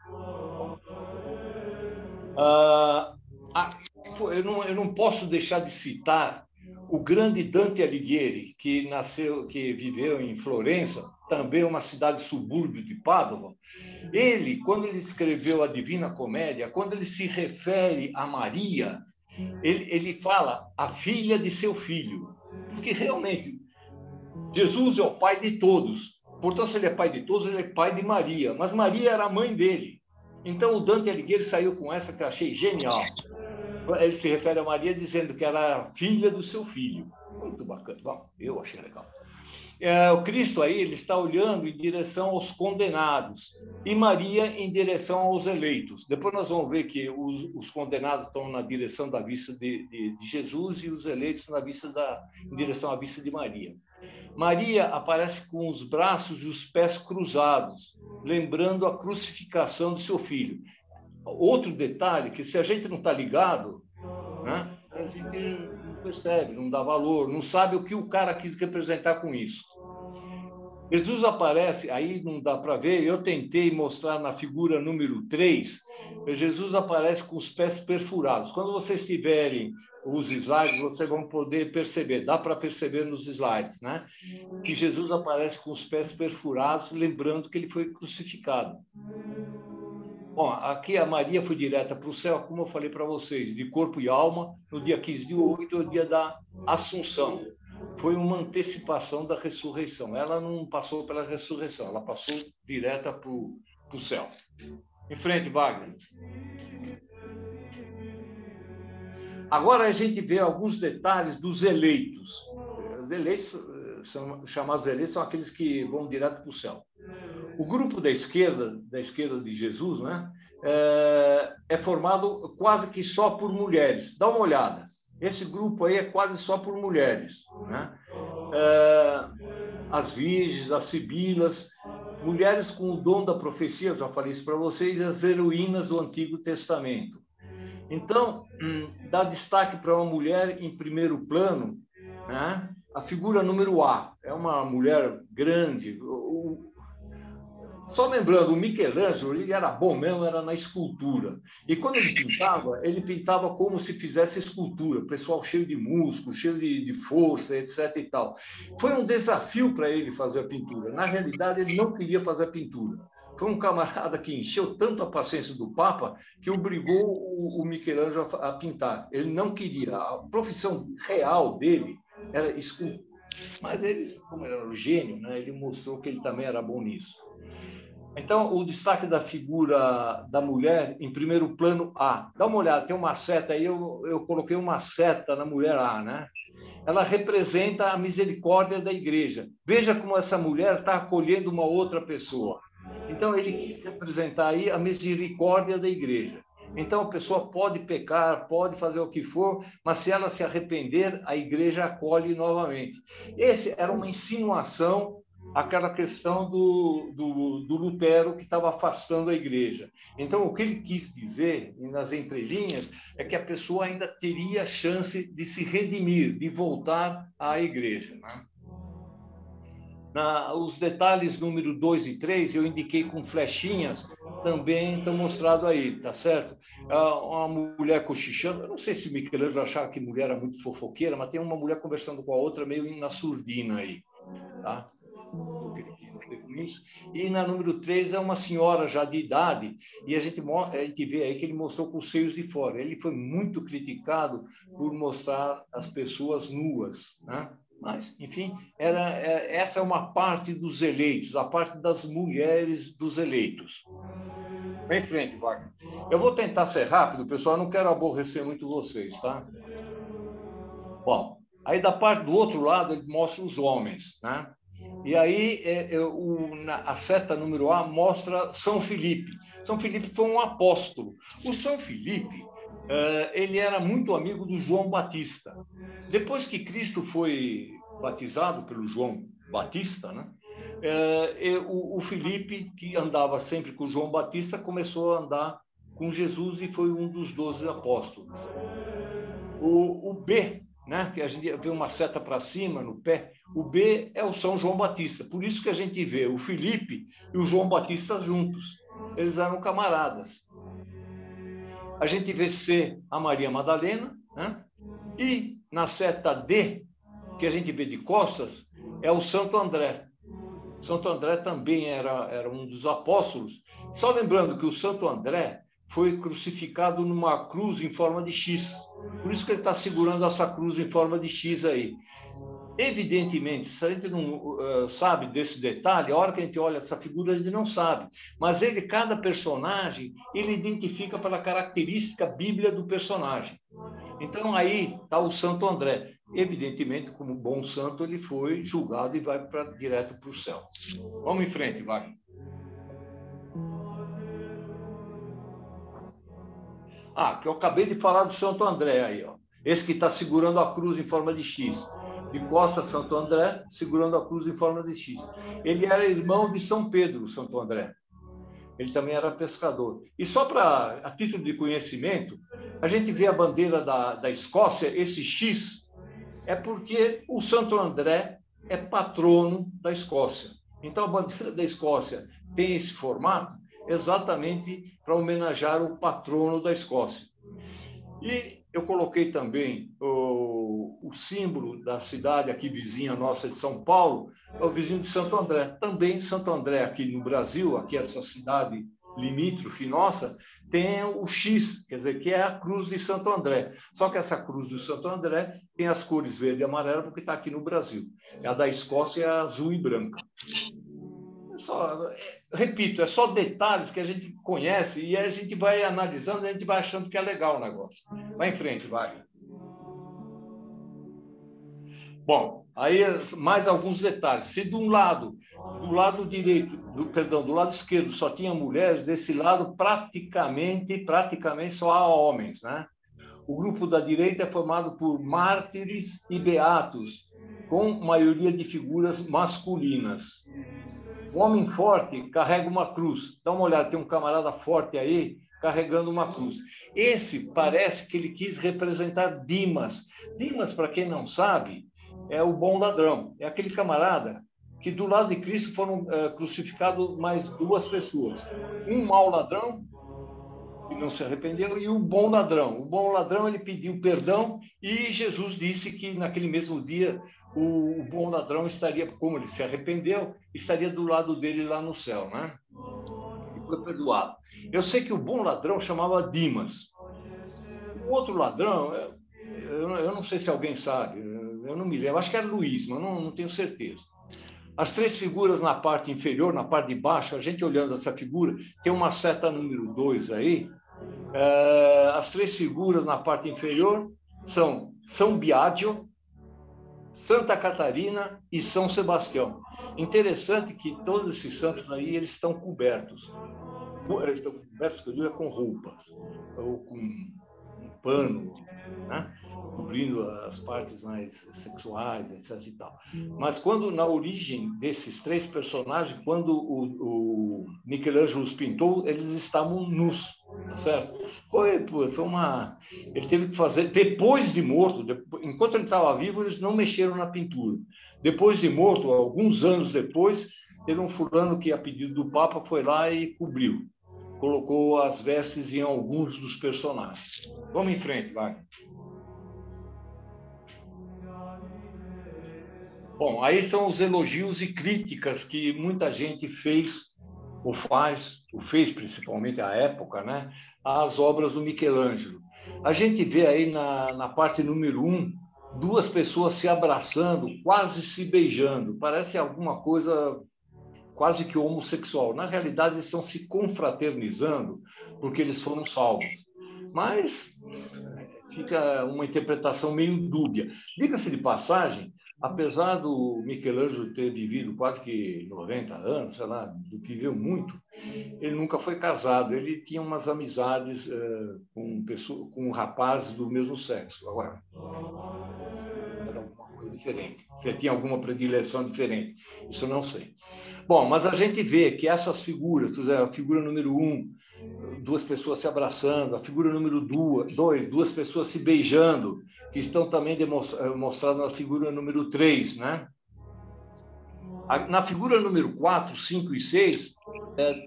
Eu não posso deixar de citar o grande Dante Alighieri, que viveu em Florença, também uma cidade subúrbio de Pádua, ele, quando ele escreveu a Divina Comédia, quando ele se refere a Maria, ele fala a filha de seu filho, porque realmente Jesus é o pai de todos. Portanto, se ele é pai de todos, ele é pai de Maria, mas Maria era a mãe dele. Então, o Dante Alighieri saiu com essa que eu achei genial. Ele se refere a Maria dizendo que era a filha do seu filho. Muito bacana. Bom, eu achei legal. O Cristo aí, ele está olhando em direção aos condenados e Maria em direção aos eleitos. Depois nós vamos ver que os condenados estão na direção da vista de Jesus e os eleitos em direção à vista de Maria. Maria aparece com os braços e os pés cruzados, lembrando a crucificação de seu filho. Outro detalhe, que se a gente não está ligado, né, a gente não percebe, não dá valor, não sabe o que o cara quis representar com isso. Jesus aparece, aí não dá para ver, eu tentei mostrar na figura número 3, Jesus aparece com os pés perfurados. Quando vocês tiverem os slides, vocês vão poder perceber, dá para perceber nos slides, né? Que Jesus aparece com os pés perfurados, lembrando que ele foi crucificado. Bom, aqui a Maria foi direta para o céu, como eu falei para vocês, de corpo e alma, no dia 15 de 8, o dia da Assunção. Foi uma antecipação da ressurreição. Ela não passou pela ressurreição, ela passou direta para o céu. Em frente, Wagner. Agora a gente vê alguns detalhes dos eleitos. Os eleitos, chamados eleitos, são aqueles que vão direto para o céu. O grupo da esquerda de Jesus, né, é formado quase que só por mulheres. Dá uma olhada. Esse grupo aí é quase só por mulheres, né? As virgens, as sibilas, mulheres com o dom da profecia, eu já falei isso para vocês, e as heroínas do Antigo Testamento. Então, dá destaque para uma mulher em primeiro plano, né? A figura número A é uma mulher grande. Só lembrando, o Michelangelo, ele era bom mesmo, era na escultura. E quando ele pintava como se fizesse escultura, pessoal cheio de músculo, cheio de força, etc. e tal. Foi um desafio para ele fazer a pintura. Na realidade, ele não queria fazer a pintura. Foi um camarada que encheu tanto a paciência do Papa que obrigou o Michelangelo a pintar. Ele não queria. A profissão real dele era escultor. Mas ele, como ele era um gênio, né, ele mostrou que ele também era bom nisso. Então, o destaque da figura da mulher em primeiro plano A. Dá uma olhada, tem uma seta aí, eu coloquei uma seta na mulher A, né? Ela representa a misericórdia da igreja. Veja como essa mulher está acolhendo uma outra pessoa. Então, ele quis representar aí a misericórdia da igreja. Então, a pessoa pode pecar, pode fazer o que for, mas se ela se arrepender, a igreja acolhe novamente. Essa era uma insinuação, aquela questão do Lutero que estava afastando a igreja. Então, o que ele quis dizer, nas entrelinhas, é que a pessoa ainda teria chance de se redimir, de voltar à igreja, né? Os detalhes número 2 e 3, eu indiquei com flechinhas, também estão mostrados aí, tá certo? Uma mulher cochichando, eu não sei se o Michelangelo achava que mulher era muito fofoqueira, mas tem uma mulher conversando com a outra meio na surdina aí, tá? Com isso. E na número 3 é uma senhora já de idade, e a gente vê aí que ele mostrou com os seios de fora. Ele foi muito criticado por mostrar as pessoas nuas, né? Mas, enfim, essa é uma parte dos eleitos, a parte das mulheres dos eleitos. Vem em frente, Wagner. Eu vou tentar ser rápido, pessoal, não quero aborrecer muito vocês, tá? Bom, aí da parte do outro lado ele mostra os homens, né? E aí a seta número A mostra São Filipe. São Filipe foi um apóstolo. O São Filipe, ele era muito amigo do João Batista. Depois que Cristo foi batizado pelo João Batista, né? O Filipe, que andava sempre com o João Batista, começou a andar com Jesus e foi um dos 12 apóstolos. O B, né? Que a gente vê uma seta para cima no pé, o B é o São João Batista. Por isso que a gente vê o Filipe e o João Batista juntos. Eles eram camaradas. A gente vê C, a Maria Madalena, né? E na seta D, que a gente vê de costas, é o Santo André. Santo André também era um dos apóstolos. Só lembrando que o Santo André foi crucificado numa cruz em forma de X. Por isso que ele está segurando essa cruz em forma de X aí. Evidentemente, se a gente não sabe desse detalhe, a hora que a gente olha essa figura, a gente não sabe. Mas cada personagem, ele identifica pela característica bíblica do personagem. Então, aí está o Santo André. Evidentemente, como bom santo, ele foi julgado e vai direto para o céu. Vamos em frente, vai. Que eu acabei de falar do Santo André aí, ó. Esse que está segurando a cruz em forma de X. De costas, Santo André, segurando a cruz em forma de X. Ele era irmão de São Pedro, Santo André. Ele também era pescador. E só a título de conhecimento, a gente vê a bandeira da Escócia, esse X, é porque o Santo André é patrono da Escócia. Então, a bandeira da Escócia tem esse formato exatamente para homenagear o patrono da Escócia. E eu coloquei também o símbolo da cidade aqui vizinha nossa de São Paulo, é o vizinho de Santo André. Também Santo André aqui no Brasil, aqui essa cidade limítrofe nossa, tem o X, quer dizer, que é a cruz de Santo André. Só que essa cruz de Santo André tem as cores verde e amarela porque está aqui no Brasil. A da Escócia é azul e branca. Repito, é só detalhes que a gente conhece e a gente vai analisando e a gente vai achando que é legal o negócio. Vai em frente, vai. Bom, aí mais alguns detalhes. Se do lado direito, do lado esquerdo só tinha mulheres, desse lado praticamente só há homens, né? O grupo da direita é formado por mártires e beatos, com maioria de figuras masculinas. O homem forte carrega uma cruz. Dá uma olhada, tem um camarada forte aí carregando uma cruz. Esse parece que ele quis representar Dimas. Dimas, para quem não sabe, é o bom ladrão. É aquele camarada que do lado de Cristo foram crucificados mais duas pessoas. Um mau ladrão, que não se arrependeu, e o bom ladrão. O bom ladrão, ele pediu perdão e Jesus disse que naquele mesmo dia o bom ladrão estaria, como ele se arrependeu, estaria do lado dele lá no céu, né? E foi perdoado. Eu sei que o bom ladrão chamava Dimas. O outro ladrão, eu não sei se alguém sabe, eu não me lembro, acho que era Luiz, mas não tenho certeza. As três figuras na parte inferior, na parte de baixo, a gente olhando essa figura, tem uma seta número 2 aí. As três figuras na parte inferior são São Biagio, Santa Catarina e São Sebastião. Interessante que todos esses santos aí, eles estão cobertos. Eles estão cobertos, que eu digo, com roupas, ou com um pano, né? Cobrindo as partes mais sexuais, etc. e tal. Mas quando, na origem desses três personagens, quando o Michelangelo os pintou, eles estavam nus, certo? Ele teve que fazer, depois de morto, enquanto ele estava vivo, eles não mexeram na pintura. Depois de morto, alguns anos depois, teve um fulano que, a pedido do Papa, foi lá e cobriu. Colocou as vestes em alguns dos personagens. Vamos em frente, vai. Bom, aí são os elogios e críticas que muita gente fez, ou fez principalmente à época, né, às obras do Michelangelo. A gente vê aí na parte número 1, duas pessoas se abraçando, quase se beijando. Parece alguma coisa quase que homossexual. Na realidade, eles estão se confraternizando porque eles foram salvos. Mas fica uma interpretação meio dúbia. Diga-se de passagem, apesar do Michelangelo ter vivido quase que 90 anos, sei lá, viveu muito, ele nunca foi casado. Ele tinha umas amizades com rapazes do mesmo sexo. Agora, era alguma coisa diferente. Se tinha alguma predileção diferente, isso eu não sei. Bom, mas a gente vê que essas figuras, a figura número 1, duas pessoas se abraçando, a figura número 2, duas pessoas se beijando, que estão também mostradas na figura número 3, né? Na figura número 4, 5 e 6,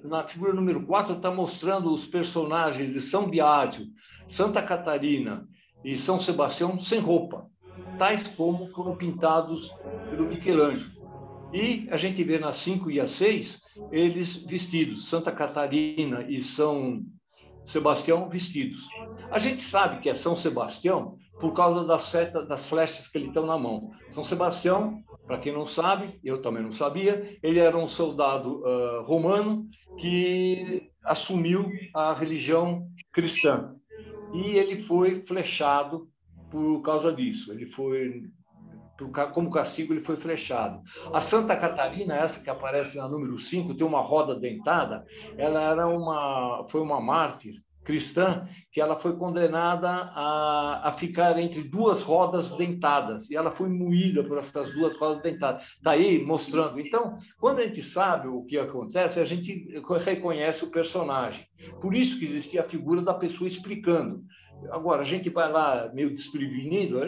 na figura número 4 está mostrando os personagens de São Biagio, Santa Catarina e São Sebastião sem roupa, tais como foram pintados pelo Michelangelo. E a gente vê nas 5 e as 6, eles vestidos, Santa Catarina e São Sebastião vestidos. A gente sabe que é São Sebastião por causa das flechas que ele tem na mão. São Sebastião, para quem não sabe, eu também não sabia, ele era um soldado romano que assumiu a religião cristã. E ele foi flechado por causa disso. Ele foi, como castigo, ele foi flechado. A Santa Catarina, essa que aparece na número 5, tem uma roda dentada. Ela foi uma mártir cristã que ela foi condenada a ficar entre duas rodas dentadas. E ela foi moída por essas duas rodas dentadas. Está aí mostrando. Então, quando a gente sabe o que acontece, a gente reconhece o personagem. Por isso que existia a figura da pessoa explicando. Agora, a gente vai lá meio desprevenido,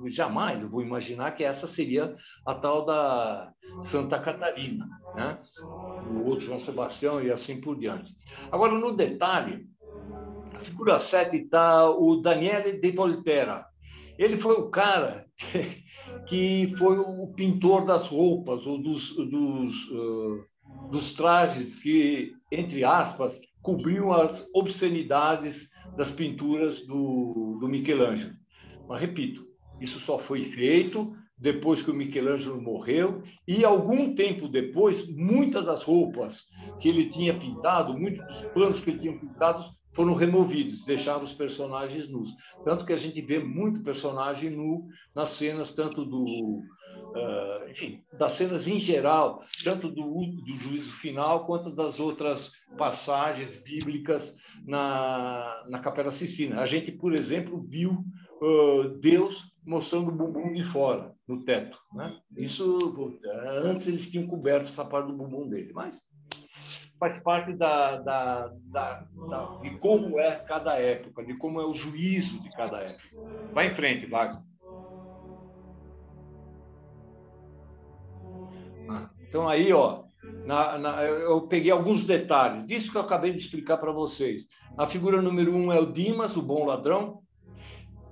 jamais eu vou imaginar que essa seria a tal da Santa Catarina, né? O outro São Sebastião e assim por diante. Agora, no detalhe, a figura 7 está o Daniele de Volterra. Ele foi o cara que foi o pintor das roupas, ou dos trajes que, entre aspas, cobriam as obscenidades das pinturas do Michelangelo. Mas, repito, isso só foi feito depois que o Michelangelo morreu e, algum tempo depois, muitas das roupas que ele tinha pintado, muitos dos panos que ele tinha pintado foram removidos, deixaram os personagens nus. Tanto que a gente vê muito personagem nu nas cenas, tanto enfim, das cenas em geral, tanto do juízo final, quanto das outras passagens bíblicas na Capela Sistina. A gente, por exemplo, viu Deus mostrando o bumbum de fora, no teto, né? Isso, antes eles tinham coberto essa parte do bumbum dele, mas faz parte de como é cada época, de como é o juízo de cada época. Vai em frente, Wagner. Então, aí, ó, eu peguei alguns detalhes disso que eu acabei de explicar para vocês. A figura número 1 é o Dimas, o bom ladrão.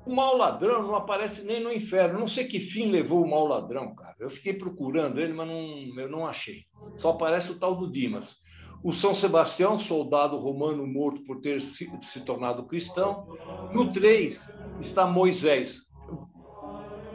O mau ladrão não aparece nem no inferno. Não sei que fim levou o mau ladrão, cara. Eu fiquei procurando ele, mas eu não achei. Só aparece o tal do Dimas. O São Sebastião, soldado romano morto por ter se tornado cristão. No 3 está Moisés.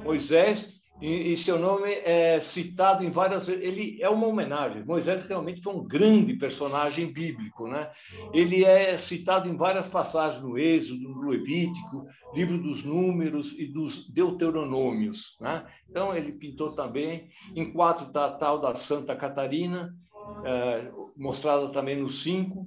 Moisés, e seu nome é citado em várias vezes. Ele é uma homenagem. Moisés realmente foi um grande personagem bíblico, né? Ele é citado em várias passagens no Êxodo, no Levítico, livro dos Números e dos Deuteronômios, né? Então, ele pintou também. Em 4 está a tal da Santa Catarina, mostrada também no 5.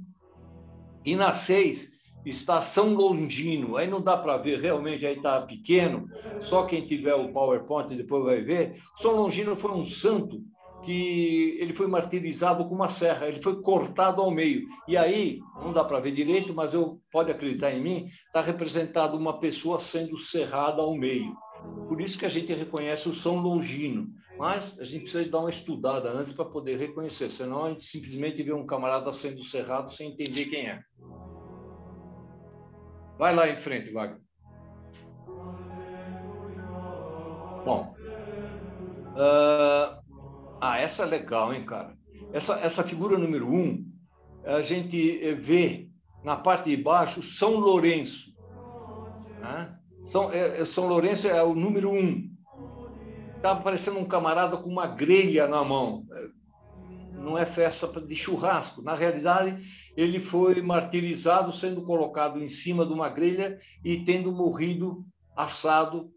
E na 6 está São Longino. Aí não dá para ver, realmente, aí está pequeno, só quem tiver o PowerPoint depois vai ver. São Longino foi um santo que ele foi martirizado com uma serra, ele foi cortado ao meio. E aí, não dá para ver direito, mas pode acreditar em mim, está representado uma pessoa sendo serrada ao meio. Por isso que a gente reconhece o São Longino. Mas a gente precisa dar uma estudada antes para poder reconhecer, senão a gente simplesmente vê um camarada sendo serrado sem entender quem é. Vai lá em frente, Wagner. Bom. Essa é legal, hein, cara? Essa figura número 1, a gente vê na parte de baixo São Lourenço. Né? São Lourenço é o número 1. Estava parecendo um camarada com uma grelha na mão. Não é festa de churrasco. Na realidade, ele foi martirizado, sendo colocado em cima de uma grelha e tendo morrido assado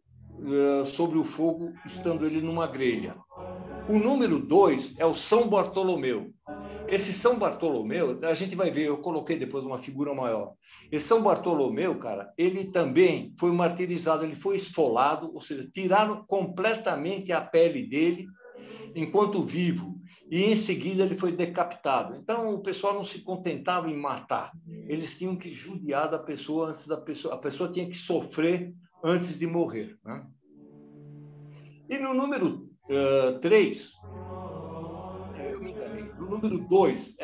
sobre o fogo, estando ele numa grelha. O número 2 é o São Bartolomeu. Esse São Bartolomeu, a gente vai ver, eu coloquei depois uma figura maior. Esse São Bartolomeu, cara, ele também foi martirizado, ele foi esfolado, ou seja, tiraram completamente a pele dele enquanto vivo. E, em seguida, ele foi decapitado. Então, o pessoal não se contentava em matar. Eles tinham que judiar da pessoa antes da pessoa. A pessoa tinha que sofrer antes de morrer. Né? E no número 3, eu me enganei. No número 2,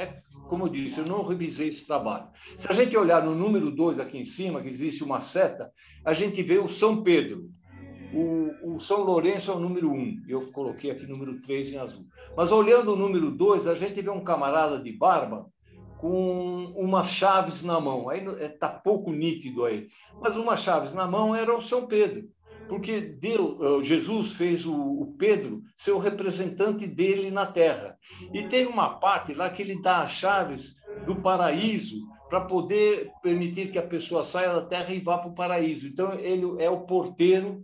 como eu disse, eu não revisei esse trabalho. Se a gente olhar no número 2 aqui em cima, que existe uma seta, a gente vê o São Pedro. O São Lourenço é o número 1. Eu coloquei aqui número 3 em azul. Mas olhando o número 2, a gente vê um camarada de barba com umas chaves na mão. Aí está pouco nítido aí. Mas umas chaves na mão era o São Pedro. Porque Jesus fez o Pedro ser o representante dele na Terra. E tem uma parte lá que ele dá as chaves do paraíso para poder permitir que a pessoa saia da Terra e vá para o paraíso. Então, ele é o porteiro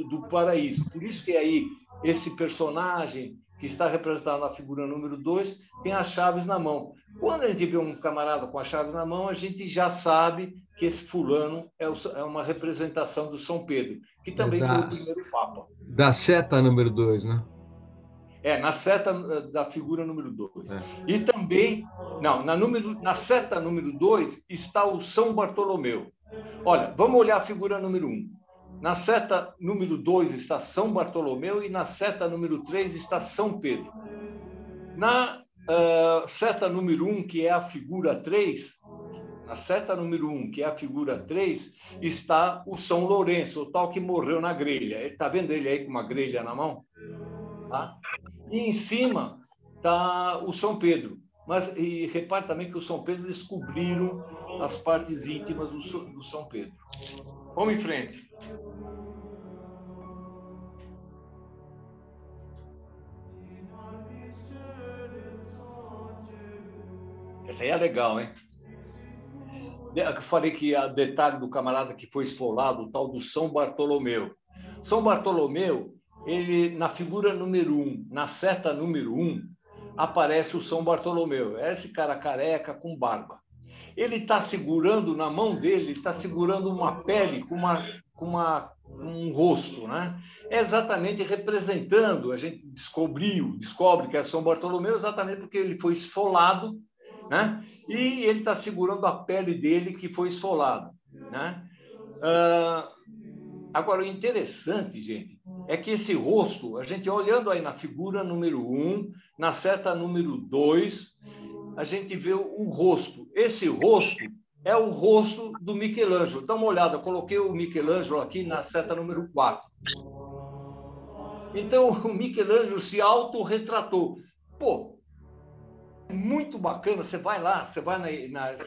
do paraíso. Por isso que aí esse personagem que está representado na figura número 2 tem as chaves na mão. Quando a gente vê um camarada com as chaves na mão, a gente já sabe que esse fulano é uma representação do São Pedro, que também foi o primeiro Papa. Da seta número 2, né? Na seta da figura número 2. E também, na seta número 2 está o São Bartolomeu. Olha, vamos olhar a figura número 1. Na seta número 2 está São Bartolomeu e na seta número 3 está São Pedro. Na seta número 1, que é a figura 3, na seta número 1, que é a figura 3, está o São Lourenço, o tal que morreu na grelha. Está vendo ele aí com uma grelha na mão? Tá? E em cima está o São Pedro. E repare também que o São Pedro descobriram as partes íntimas do São Pedro. Vamos em frente. Essa aí é legal, hein? Eu falei que o detalhe do camarada que foi esfolado, o tal do São Bartolomeu. São Bartolomeu, ele, na figura número 1, na seta número 1, aparece o São Bartolomeu. É esse cara careca com barba. Ele está segurando, na mão dele, ele está segurando uma pele com um rosto, né? É exatamente representando, a gente descobre que é São Bartolomeu exatamente porque ele foi esfolado, né? E ele está segurando a pele dele que foi esfolada, né? Agora, o interessante, gente, é que esse rosto, a gente olhando aí na figura número 1, na seta número 2, a gente vê o rosto. Esse rosto é o rosto do Michelangelo. Dá uma olhada, eu coloquei o Michelangelo aqui na seta número 4. Então, o Michelangelo se autorretratou. Pô, muito bacana, você vai lá, você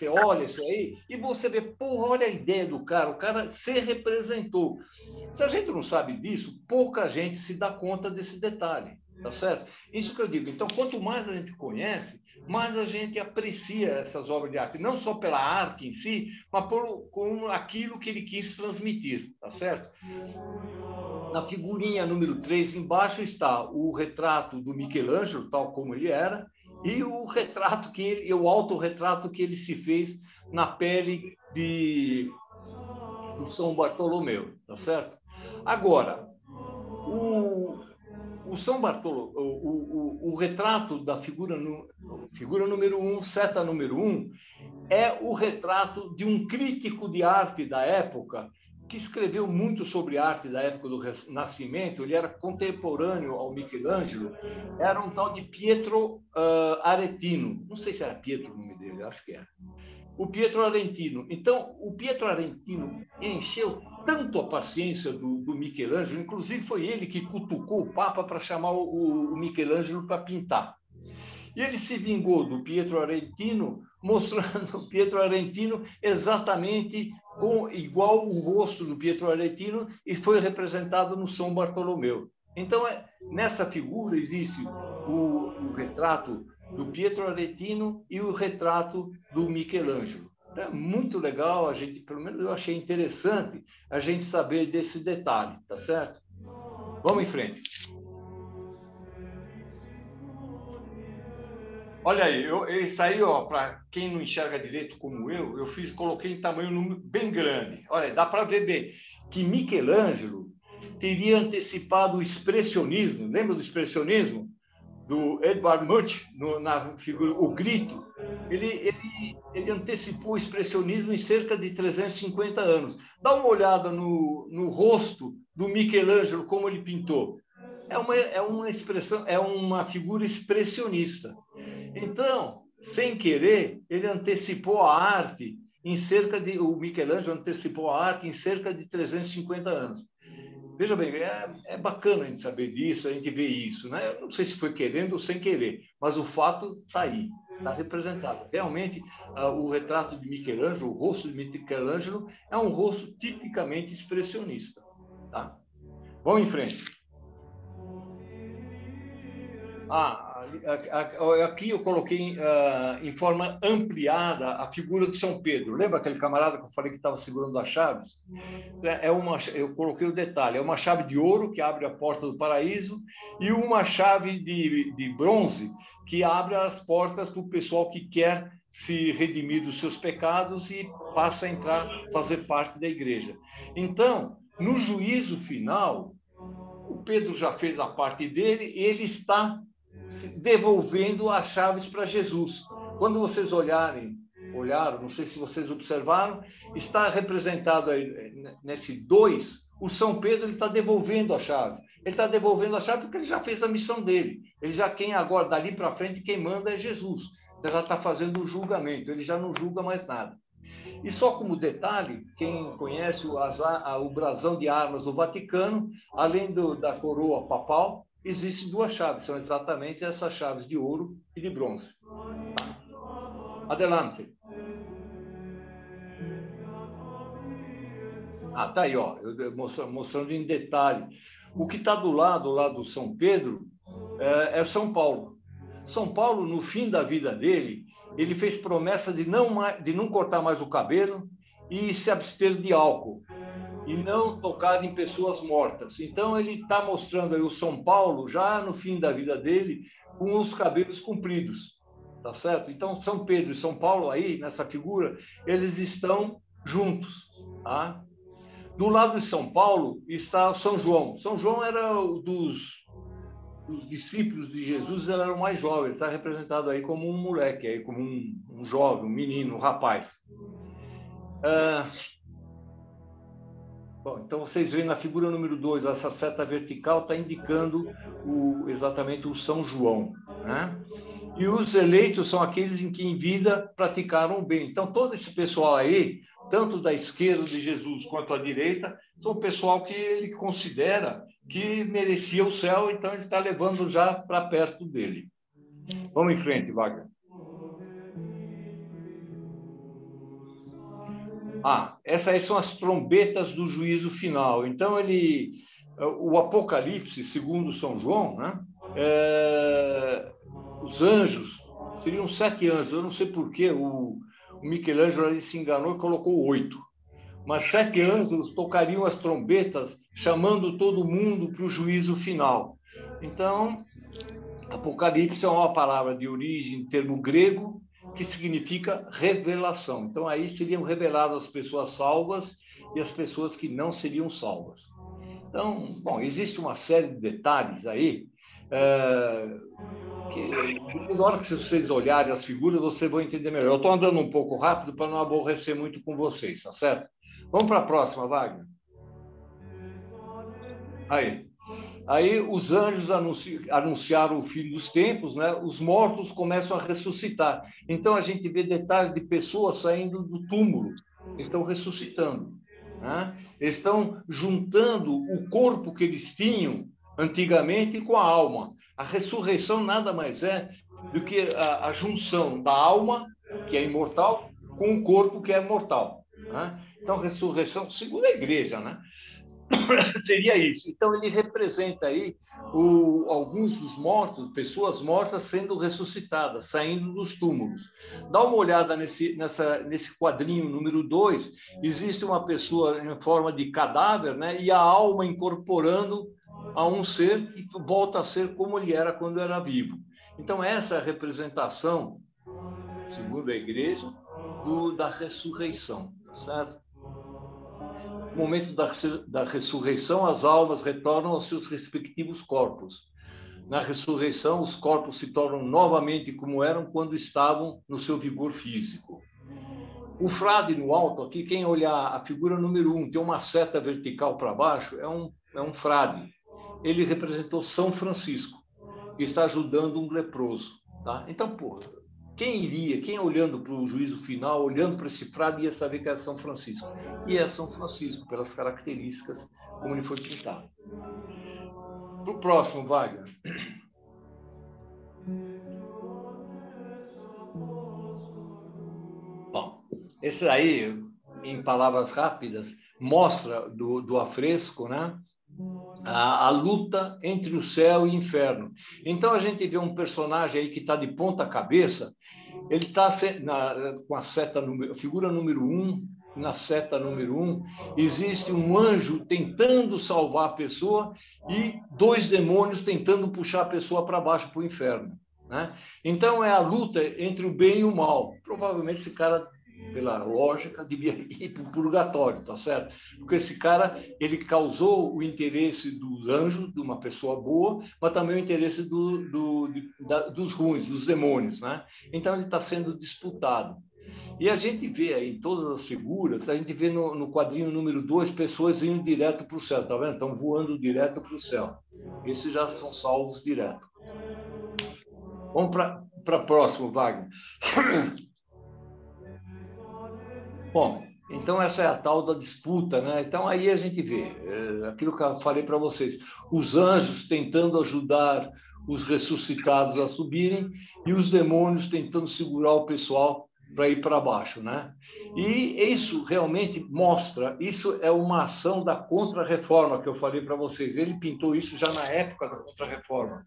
olha isso aí e você vê, porra, olha a ideia do cara, o cara se representou. Se a gente não sabe disso, pouca gente se dá conta desse detalhe, tá certo? Isso que eu digo. Então, quanto mais a gente conhece, mais a gente aprecia essas obras de arte, não só pela arte em si, mas por aquilo que ele quis transmitir, tá certo? Na figurinha número 3, embaixo está o retrato do Michelangelo, tal como ele era, e o retrato o autorretrato que ele se fez na pele do São Bartolomeu, tá certo? Agora, o São Bartolomeu, o retrato da figura número 1, seta número 1, é o retrato de um crítico de arte da época que escreveu muito sobre arte da época do Renascimento. Ele era contemporâneo ao Michelangelo, era um tal de Pietro Aretino. Não sei se era Pietro o nome dele, acho que era. O Pietro Aretino. Então, o Pietro Aretino encheu tanto a paciência do Michelangelo, inclusive foi ele que cutucou o Papa para chamar o Michelangelo para pintar. E ele se vingou do Pietro Aretino, mostrando o Pietro Aretino exatamente igual o rosto do Pietro Aretino, e foi representado no São Bartolomeu. Então, nessa figura existe o retrato do Pietro Aretino e o retrato do Michelangelo. Então, é muito legal, pelo menos eu achei interessante a gente saber desse detalhe, tá certo? Vamos em frente. Olha aí, isso aí, para quem não enxerga direito como eu coloquei em tamanho bem grande. Olha, dá para ver bem que Michelangelo teria antecipado o expressionismo. Lembra do expressionismo? Do Edvard Munch, na figura O Grito. Ele antecipou o expressionismo em cerca de 350 anos. Dá uma olhada no rosto do Michelangelo, como ele pintou. É uma expressão, é uma figura expressionista. Então, sem querer, ele antecipou a arte o Michelangelo antecipou a arte em cerca de 350 anos. Veja bem, é bacana a gente saber disso, a gente ver isso, né? Eu não sei se foi querendo ou sem querer, mas o fato está aí, está representado. Realmente, o retrato de Michelangelo, o rosto de Michelangelo, é um rosto tipicamente expressionista. Tá? Vamos em frente. Aqui eu coloquei em forma ampliada a figura de São Pedro. Lembra aquele camarada que eu falei que estava segurando as chaves? Eu coloquei o detalhe, é uma chave de ouro que abre a porta do paraíso e uma chave de bronze que abre as portas para o pessoal que quer se redimir dos seus pecados e passa a entrar, fazer parte da igreja. Então, no juízo final, o Pedro já fez a parte dele e ele está devolvendo as chaves para Jesus. Quando vocês olharam, não sei se vocês observaram, está representado aí, nesse 2, o São Pedro ele está devolvendo a chave. Ele está devolvendo a chave porque ele já fez a missão dele. Ele já quem agora, dali para frente, quem manda é Jesus. Ele já está fazendo o julgamento, ele já não julga mais nada. E só como detalhe, quem conhece o brasão de armas do Vaticano, além da coroa papal, existem 2 chaves, são exatamente essas chaves de ouro e de bronze. Adelante. Tá aí, ó, mostrando em detalhe. O que está do lado lá do São Pedro é São Paulo. São Paulo, no fim da vida dele, ele fez promessa de não cortar mais o cabelo e se abster de álcool e não tocar em pessoas mortas. Então, ele está mostrando aí o São Paulo, já no fim da vida dele, com os cabelos compridos, tá certo? Então, São Pedro e São Paulo, aí, nessa figura, eles estão juntos, tá? Do lado de São Paulo está São João. São João era dos discípulos de Jesus, ele era o mais jovem, ele está representado aí como um moleque, aí como um jovem, um menino, um rapaz. Bom, então vocês veem na figura número 2, essa seta vertical está indicando exatamente o São João, né? E os eleitos são aqueles em que em vida praticaram o bem. Então todo esse pessoal aí, tanto da esquerda de Jesus quanto à direita, são o pessoal que ele considera que merecia o céu, então ele está levando já para perto dele. Vamos em frente, Wagner. Essas aí são as trombetas do juízo final. Então, o Apocalipse, segundo São João, né? Os anjos, seriam 7 anjos. Eu não sei por que o Michelangelo ali se enganou e colocou 8. Mas 7 anjos tocariam as trombetas, chamando todo mundo para o juízo final. Então, Apocalipse é uma palavra de origem, termo grego, que significa revelação. Então, aí seriam reveladas as pessoas salvas e as pessoas que não seriam salvas. Então, bom, existe uma série de detalhes aí, que na hora que vocês olharem as figuras, vocês vão entender melhor. Eu estou andando um pouco rápido para não aborrecer muito com vocês, tá certo? Vamos para a próxima, Wagner. Aí os anjos anunciaram o fim dos tempos, né? Os mortos começam a ressuscitar. Então, a gente vê detalhes de pessoas saindo do túmulo, estão ressuscitando, né? Eles estão juntando o corpo que eles tinham antigamente com a alma. A ressurreição nada mais é do que a junção da alma, que é imortal, com o corpo que é mortal, né? Então, ressurreição, segundo a igreja, né? Seria isso. Então, ele representa aí alguns dos mortos, pessoas mortas sendo ressuscitadas, saindo dos túmulos. Dá uma olhada nesse quadrinho número 2, existe uma pessoa em forma de cadáver, né? E a alma incorporando a um ser que volta a ser como ele era quando era vivo. Então, essa é a representação, segundo a igreja, da ressurreição, certo? No momento da ressurreição, as almas retornam aos seus respectivos corpos. Na ressurreição, os corpos se tornam novamente como eram quando estavam no seu vigor físico. O frade no alto, aqui, quem olhar a figura número 1, tem uma seta vertical para baixo, é um frade. Ele representou São Francisco, que está ajudando um leproso. Tá? Então, quem olhando para o juízo final, olhando para esse frade, ia saber que era São Francisco? E é São Francisco, pelas características como ele foi pintado. Para o próximo, Wagner. Bom, esse aí, em palavras rápidas, mostra do afresco, né? A luta entre o céu e o inferno. Então, a gente vê um personagem aí que está de ponta cabeça, ele está com a seta, figura número 1, na seta número 1, existe um anjo tentando salvar a pessoa e 2 demônios tentando puxar a pessoa para baixo, para o inferno, né? Então, é a luta entre o bem e o mal. Provavelmente esse cara, pela lógica, devia ir para o purgatório, tá certo? Porque esse cara, ele causou o interesse dos anjos, de uma pessoa boa, mas também o interesse dos ruins, dos demônios, né? Então, ele está sendo disputado. E a gente vê aí em todas as figuras, a gente vê no quadrinho número 2, pessoas indo direto para o céu, tá vendo? Estão voando direto para o céu. Esses já são salvos direto. Vamos para o próximo, Wagner. Bom, então essa é a tal da disputa, né? Então aí a gente vê aquilo que eu falei para vocês, os anjos tentando ajudar os ressuscitados a subirem e os demônios tentando segurar o pessoal para ir para baixo, né? E isso realmente mostra, isso é uma ação da Contra-Reforma que eu falei para vocês. Ele pintou isso já na época da Contra-Reforma.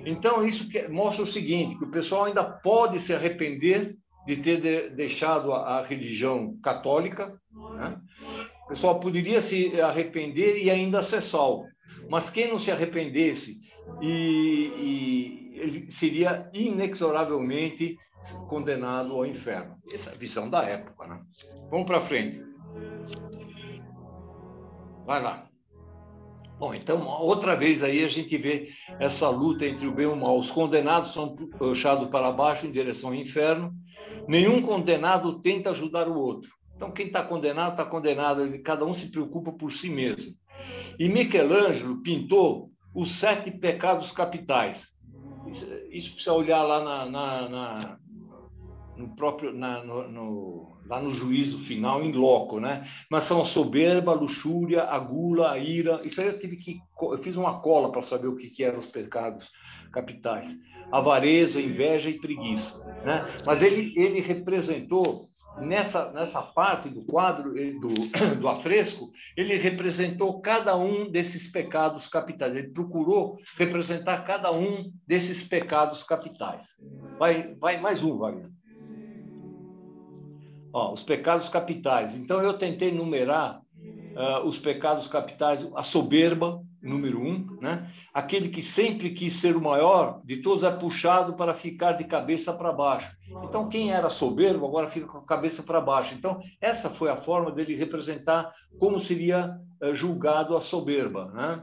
Então isso mostra o seguinte, que o pessoal ainda pode se arrepender de ter deixado a religião católica, né? O pessoal poderia se arrepender e ainda ser salvo. Mas quem não se arrependesse ele seria inexoravelmente condenado ao inferno. Essa é a visão da época, né? Vamos para frente. Vai lá. Bom, então, outra vez aí a gente vê essa luta entre o bem e o mal. Os condenados são puxados para baixo em direção ao inferno. Nenhum condenado tenta ajudar o outro. Então, quem está condenado, está condenado. Cada um se preocupa por si mesmo. E Michelangelo pintou os 7 pecados capitais. Isso precisa olhar lá lá no juízo final, em loco, né? Mas são a soberba, a luxúria, a gula, a ira. Isso aí eu fiz uma cola para saber o que eram os pecados capitais. Avareza, inveja e preguiça, né? Mas ele representou, nessa parte do quadro, do afresco, ele representou cada um desses pecados capitais. Ele procurou representar cada um desses pecados capitais. Vai mais um, Wagner. Os pecados capitais. Então, eu tentei numerar os pecados capitais, a soberba, número 1, né? Aquele que sempre quis ser o maior de todos é puxado para ficar de cabeça para baixo. Então, quem era soberbo agora fica com a cabeça para baixo. Então, essa foi a forma dele representar como seria julgado a soberba, né?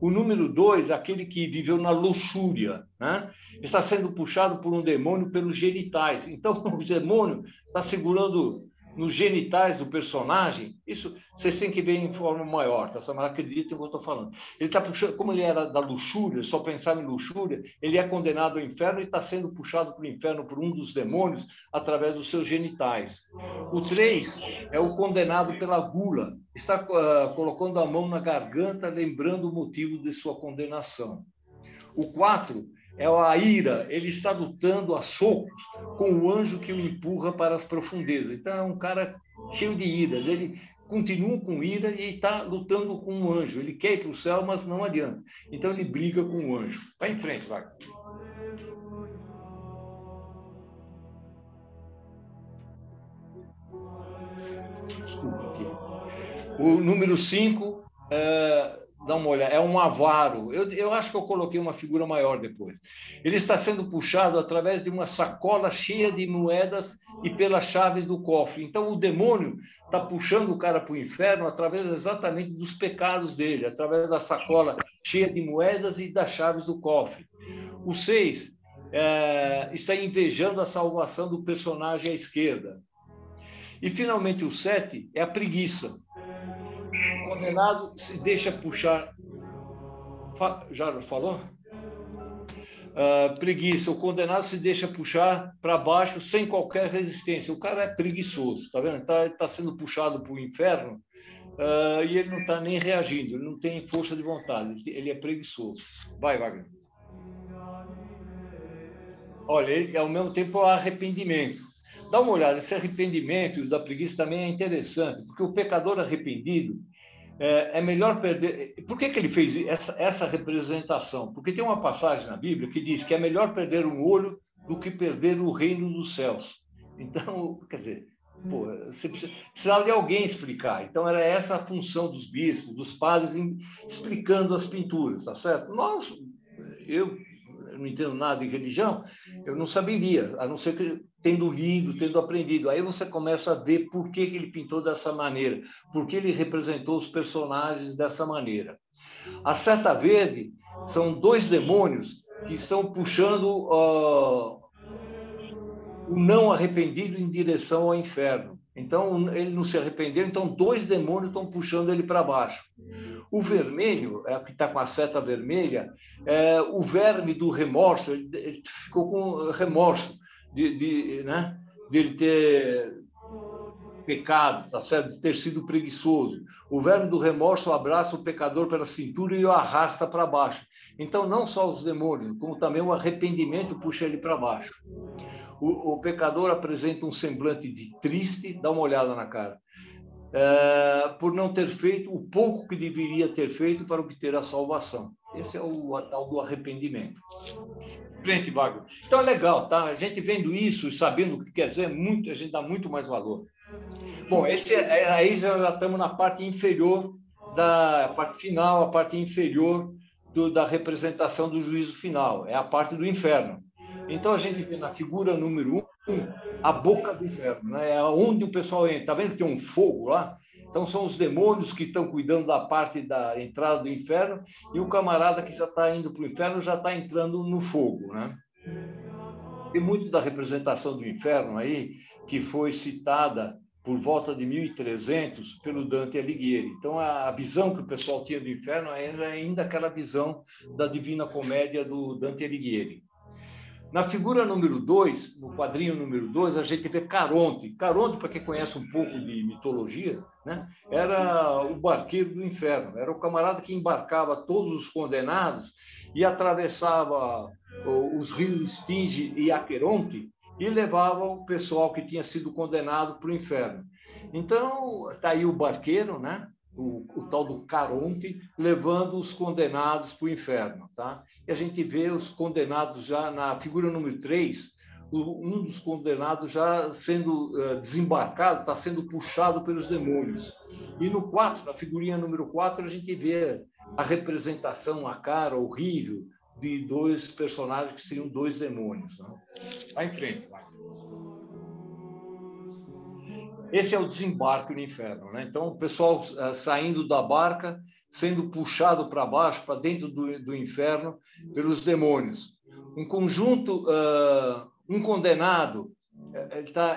O número 2, aquele que viveu na luxúria, né? Está sendo puxado por um demônio pelos genitais. Então, o demônio está segurando nos genitais do personagem. Isso vocês têm que ver em forma maior, tá? Mas acreditem no que eu estou falando. Ele está puxando, como ele era da luxúria, só pensava em luxúria, ele é condenado ao inferno e está sendo puxado para o inferno por um dos demônios através dos seus genitais. O 3 é o condenado pela gula. Está colocando a mão na garganta, lembrando o motivo de sua condenação. O 4 é a ira, ele está lutando a socos com o anjo que o empurra para as profundezas. Então, é um cara cheio de ira. Ele continua com ira e está lutando com o anjo. Ele quer ir para o céu, mas não adianta. Então, ele briga com o anjo. Vai em frente, vai. Desculpa aqui. O número 5 dá uma olhada, é um avaro. Eu acho que eu coloquei uma figura maior depois. Ele está sendo puxado através de uma sacola cheia de moedas e pelas chaves do cofre. Então, o demônio está puxando o cara para o inferno através exatamente dos pecados dele, através da sacola cheia de moedas e das chaves do cofre. O 6 está invejando a salvação do personagem à esquerda. E, finalmente, o 7 é a preguiça. O condenado se deixa puxar. Já falou? Preguiça, o condenado se deixa puxar para baixo sem qualquer resistência. O cara é preguiçoso, tá vendo? Tá sendo puxado para o inferno e ele não está nem reagindo, ele não tem força de vontade, ele é preguiçoso. Vai, Wagner. Olha, ele, ao mesmo tempo, é arrependimento. Dá uma olhada, esse arrependimento da preguiça também é interessante, porque o pecador arrependido é melhor perder... Por que ele fez essa representação? Porque tem uma passagem na Bíblia que diz que é melhor perder um olho do que perder o reino dos céus. Então, quer dizer, você precisava de alguém explicar. Então, era essa a função dos bispos, dos padres, explicando as pinturas, tá certo? Eu não entendo nada de religião, eu não saberia, a não ser que tendo lido, tendo aprendido. Aí você começa a ver por que ele pintou dessa maneira, por que ele representou os personagens dessa maneira. A seta verde são 2 demônios que estão puxando o não arrependido em direção ao inferno. Então, ele não se arrependeu, então 2 demônios estão puxando ele para baixo. O vermelho, que está com a seta vermelha, o verme do remorso, ele ficou com remorso de ele ter pecado, tá certo? De ter sido preguiçoso. O verme do remorso abraça o pecador pela cintura e o arrasta para baixo. Então, não só os demônios, como também o arrependimento puxa ele para baixo. O pecador apresenta um semblante de triste, dá uma olhada na cara, por não ter feito o pouco que deveria ter feito para obter a salvação. Esse é o tal do arrependimento. Frente, Wagner. Então é legal, tá? A gente vendo isso e sabendo o que quer dizer, a gente dá muito mais valor. Bom, aí já estamos na parte inferior, da parte final, a parte inferior da representação do juízo final. É a parte do inferno. Então, a gente vê na figura número 1 a boca do inferno, né? É onde o pessoal entra. Está vendo que tem um fogo lá? Então, são os demônios que estão cuidando da parte da entrada do inferno e o camarada que já está indo para o inferno já está entrando no fogo, né? Tem muito da representação do inferno aí que foi citada por volta de 1300 pelo Dante Alighieri. Então, a visão que o pessoal tinha do inferno era ainda aquela visão da Divina Comédia do Dante Alighieri. Na figura número 2, no quadrinho número 2, a gente vê Caronte. Caronte, para quem conhece um pouco de mitologia, né, era o barqueiro do inferno. Era o camarada que embarcava todos os condenados e atravessava os rios Estinge e Aqueronte e levava o pessoal que tinha sido condenado para o inferno. Então, está aí o barqueiro, né? O tal do Caronte, levando os condenados para o inferno. Tá? E a gente vê os condenados já na figura número 3, um dos condenados já sendo desembarcado, está sendo puxado pelos demônios. E no 4, na figurinha número 4, a gente vê a representação, a cara horrível de 2 personagens que seriam 2 demônios. Né? Vai em frente, vai. Esse é o desembarque no inferno, né? Então, o pessoal saindo da barca, sendo puxado para baixo, para dentro do inferno, pelos demônios. Um conjunto, um condenado,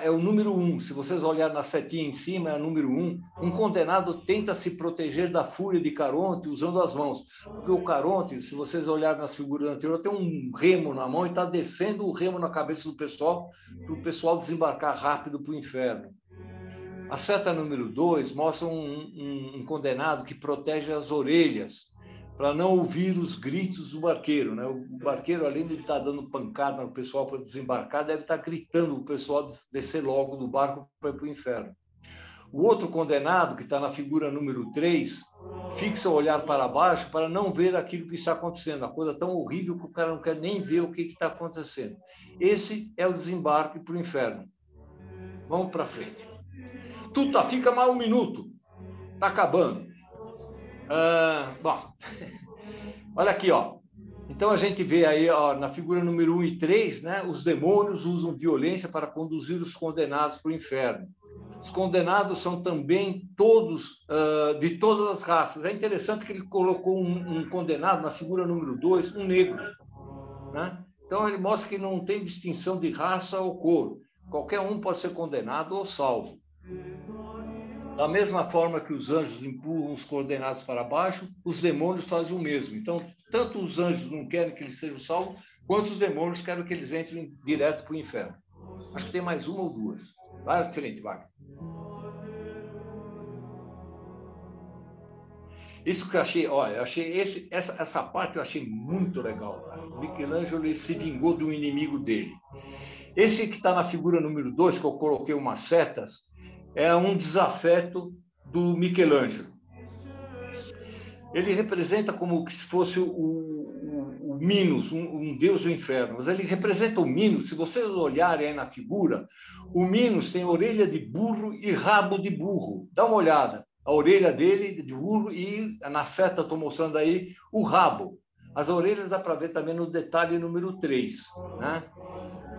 é o número 1. Se vocês olharem na setinha em cima, é o número 1. Um condenado tenta se proteger da fúria de Caronte usando as mãos. Porque o Caronte, se vocês olharem nas figuras anteriores, tem um remo na mão e está descendo o remo na cabeça do pessoal, para o pessoal desembarcar rápido para o inferno. A seta número 2 mostra um condenado que protege as orelhas para não ouvir os gritos do barqueiro. Né? O barqueiro, além de estar dando pancada no pessoal para desembarcar, deve estar gritando o pessoal descer logo do barco para ir para o inferno. O outro condenado, que está na figura número 3, fixa o olhar para baixo para não ver aquilo que está acontecendo. A coisa tão horrível que o cara não quer nem ver o que está acontecendo. Esse é o desembarque para o inferno. Vamos para frente. Tuta, fica mais 1 minuto. Está acabando. Bom, olha aqui, ó. Então a gente vê aí, ó, na figura número 1 e 3, né, os demônios usam violência para conduzir os condenados para o inferno. Os condenados são também todos, de todas as raças. É interessante que ele colocou um condenado na figura número 2, um negro. Né? Então ele mostra que não tem distinção de raça ou cor. Qualquer um pode ser condenado ou salvo. Da mesma forma que os anjos empurram os condenados para baixo, os demônios fazem o mesmo. Então, tanto os anjos não querem que eles sejam salvos, Quantos demônios quero que eles entrem direto para o inferno? Acho que tem mais uma ou duas. Vai à frente, Wagner. Isso que eu achei, olha, eu achei essa parte eu achei muito legal, cara. O Michelangelo ele se vingou do inimigo dele. Esse que está na figura número 2, que eu coloquei umas setas, é um desafeto do Michelangelo. Ele representa como se fosse o Minos, um deus do inferno. Mas ele representa o Minos, se vocês olharem aí na figura, o Minos tem orelha de burro e rabo de burro. Dá uma olhada. A orelha dele de burro e na seta estou mostrando aí o rabo. As orelhas dá para ver também no detalhe número 3, né?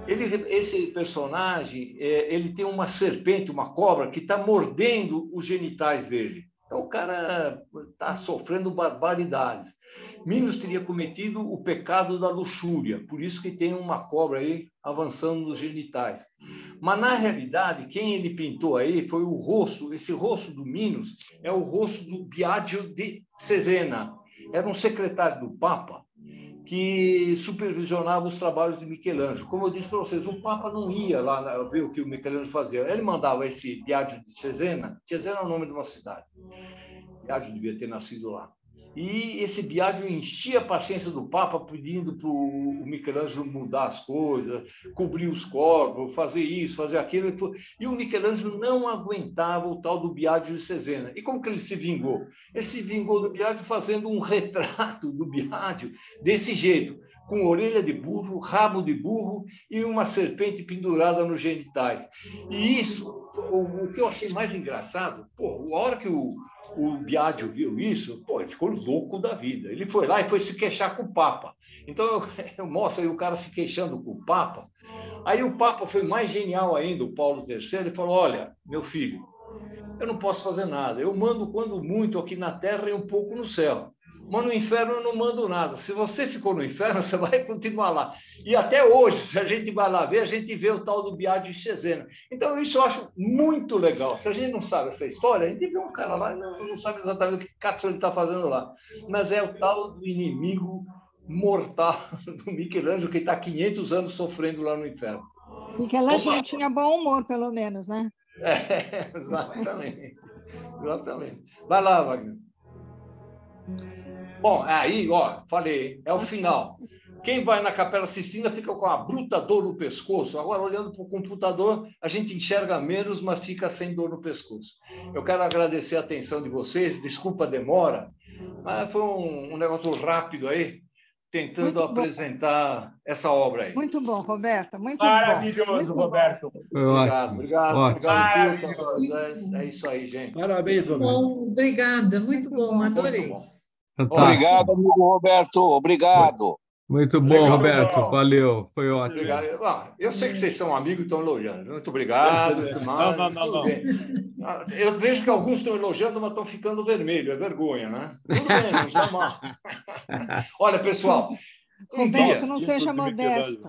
Esse personagem, ele tem uma serpente, uma cobra, que está mordendo os genitais dele. Então, o cara está sofrendo barbaridades. Minos teria cometido o pecado da luxúria, por isso que tem uma cobra aí avançando nos genitais. Mas, na realidade, quem ele pintou aí foi o rosto, esse rosto do Minos é o rosto do Biagio de Cesena. Era um secretário do Papa que supervisionava os trabalhos de Michelangelo. Como eu disse para vocês, o Papa não ia lá ver o que o Michelangelo fazia. Ele mandava esse Biagio de Cesena. Cesena é o nome de uma cidade. Biagio devia ter nascido lá. E esse Biagio enchia a paciência do Papa, pedindo para o Michelangelo mudar as coisas, cobrir os corpos, fazer isso, fazer aquilo. E o Michelangelo não aguentava o tal do Biagio de Cesena. E como que ele se vingou? Ele se vingou do Biagio fazendo um retrato do Biagio desse jeito, com orelha de burro, rabo de burro e uma serpente pendurada nos genitais. E isso, o que eu achei mais engraçado, a hora que o Biagio viu isso, ele ficou louco da vida. Ele foi lá e foi se queixar com o Papa. Então, eu mostro aí o cara se queixando com o Papa. Aí o Papa foi mais genial ainda, o Paulo III, ele falou, olha, meu filho, eu não posso fazer nada. Eu mando quando muito aqui na Terra e um pouco no céu. Mas no inferno eu não mando nada. Se você ficou no inferno, você vai continuar lá. E até hoje, se a gente vai lá ver, a gente vê o tal do Biagio de Cesena. Então, isso eu acho muito legal. Se a gente não sabe essa história, a gente vê um cara lá e não sabe exatamente o que cacete ele está fazendo lá. Mas é o tal do inimigo mortal do Michelangelo, que está há 500 anos sofrendo lá no inferno. Michelangelo tinha bom humor, pelo menos, né? Exatamente. Exatamente. Vai lá, Wagner. Bom, aí, falei, é o final. Quem vai na Capela Sistina fica com a bruta dor no pescoço. Agora, olhando para o computador, a gente enxerga menos, mas fica sem dor no pescoço. Eu quero agradecer a atenção de vocês, desculpa a demora, mas foi um negócio rápido aí, tentando apresentar essa obra aí. Muito bom, Roberto, muito maravilhoso, bom. Muito Roberto. Foi Obrigado. Ótimo. É isso aí, gente. Parabéns, Roberto. Bom, obrigada, muito bom, adorei. Muito bom. Fantástico. Obrigado, amigo Roberto. Obrigado. Muito bom, Legal, Roberto. legal. Valeu, foi ótimo. Obrigado. Eu sei que vocês são amigos e estão elogiando. Muito obrigado. Não. Eu vejo que alguns estão elogiando, mas estão ficando vermelho. É vergonha, né? Tudo bem, não está mal. Olha, pessoal. Roberto, não seja modesto.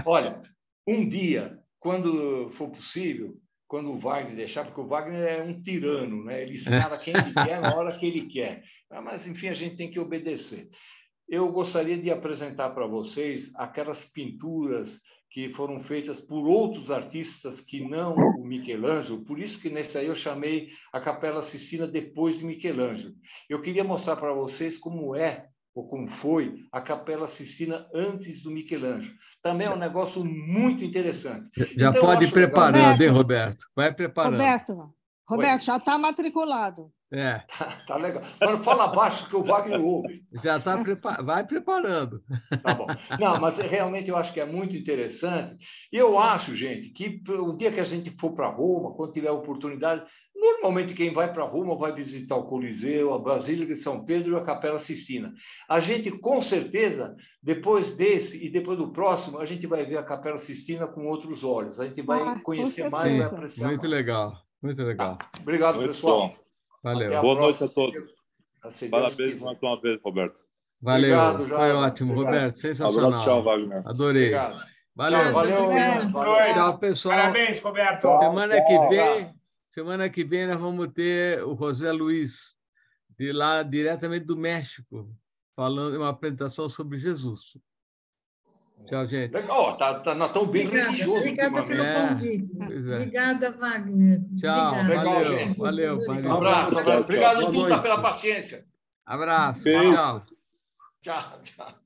Olha, um dia, quando for possível, quando o Wagner deixar, porque o Wagner é um tirano, né? Ele escala quem ele quer na hora que ele quer. Mas, enfim, a gente tem que obedecer. Eu gostaria de apresentar para vocês aquelas pinturas que foram feitas por outros artistas que não o Michelangelo, por isso que nesse aí eu chamei a Capela Sistina depois de Michelangelo. Eu queria mostrar para vocês como é, ou como foi, a Capela Sistina antes do Michelangelo. Também é um negócio muito interessante. Já Então, pode ir preparando, hein, Roberto? Vai preparando. Roberto, já está matriculado. Tá legal. Mas fala baixo que o Wagner ouve. Já está vai preparando. Tá bom. Não, mas realmente eu acho que é muito interessante. E eu acho, gente, que o dia que a gente for para Roma, quando tiver oportunidade, normalmente quem vai para Roma vai visitar o Coliseu, a Basílica de São Pedro e a Capela Sistina. A gente, com certeza, depois desse e depois do próximo, a gente vai ver a Capela Sistina com outros olhos. A gente vai conhecer mais e vai apreciar muito mais. Legal, muito legal. Tá. Obrigado, Muito pessoal. bom. Valeu. Boa noite a todos. Parabéns mais uma vez, Roberto. Valeu. Obrigado, foi ótimo, obrigado. Roberto. Sensacional. Abraço, tchau, Wagner. Adorei. Obrigado. Valeu. Valeu. Tchau, pessoal. Parabéns, Roberto. Semana que vem nós vamos ter o José Luiz, de lá diretamente do México, falando uma apresentação sobre Jesus. Tchau, gente. Legal, nós estamos bem religiosos Obrigada pelo ultimamente. convite. Pois é. Obrigada, Wagner. Tchau, Obrigada. Legal, valeu, gente. valeu, Adorei. Um abraço, Tchau, tchau. obrigado, Boa Tuta, noite. pela paciência. Abraço, Beijo. tchau. Tchau, tchau.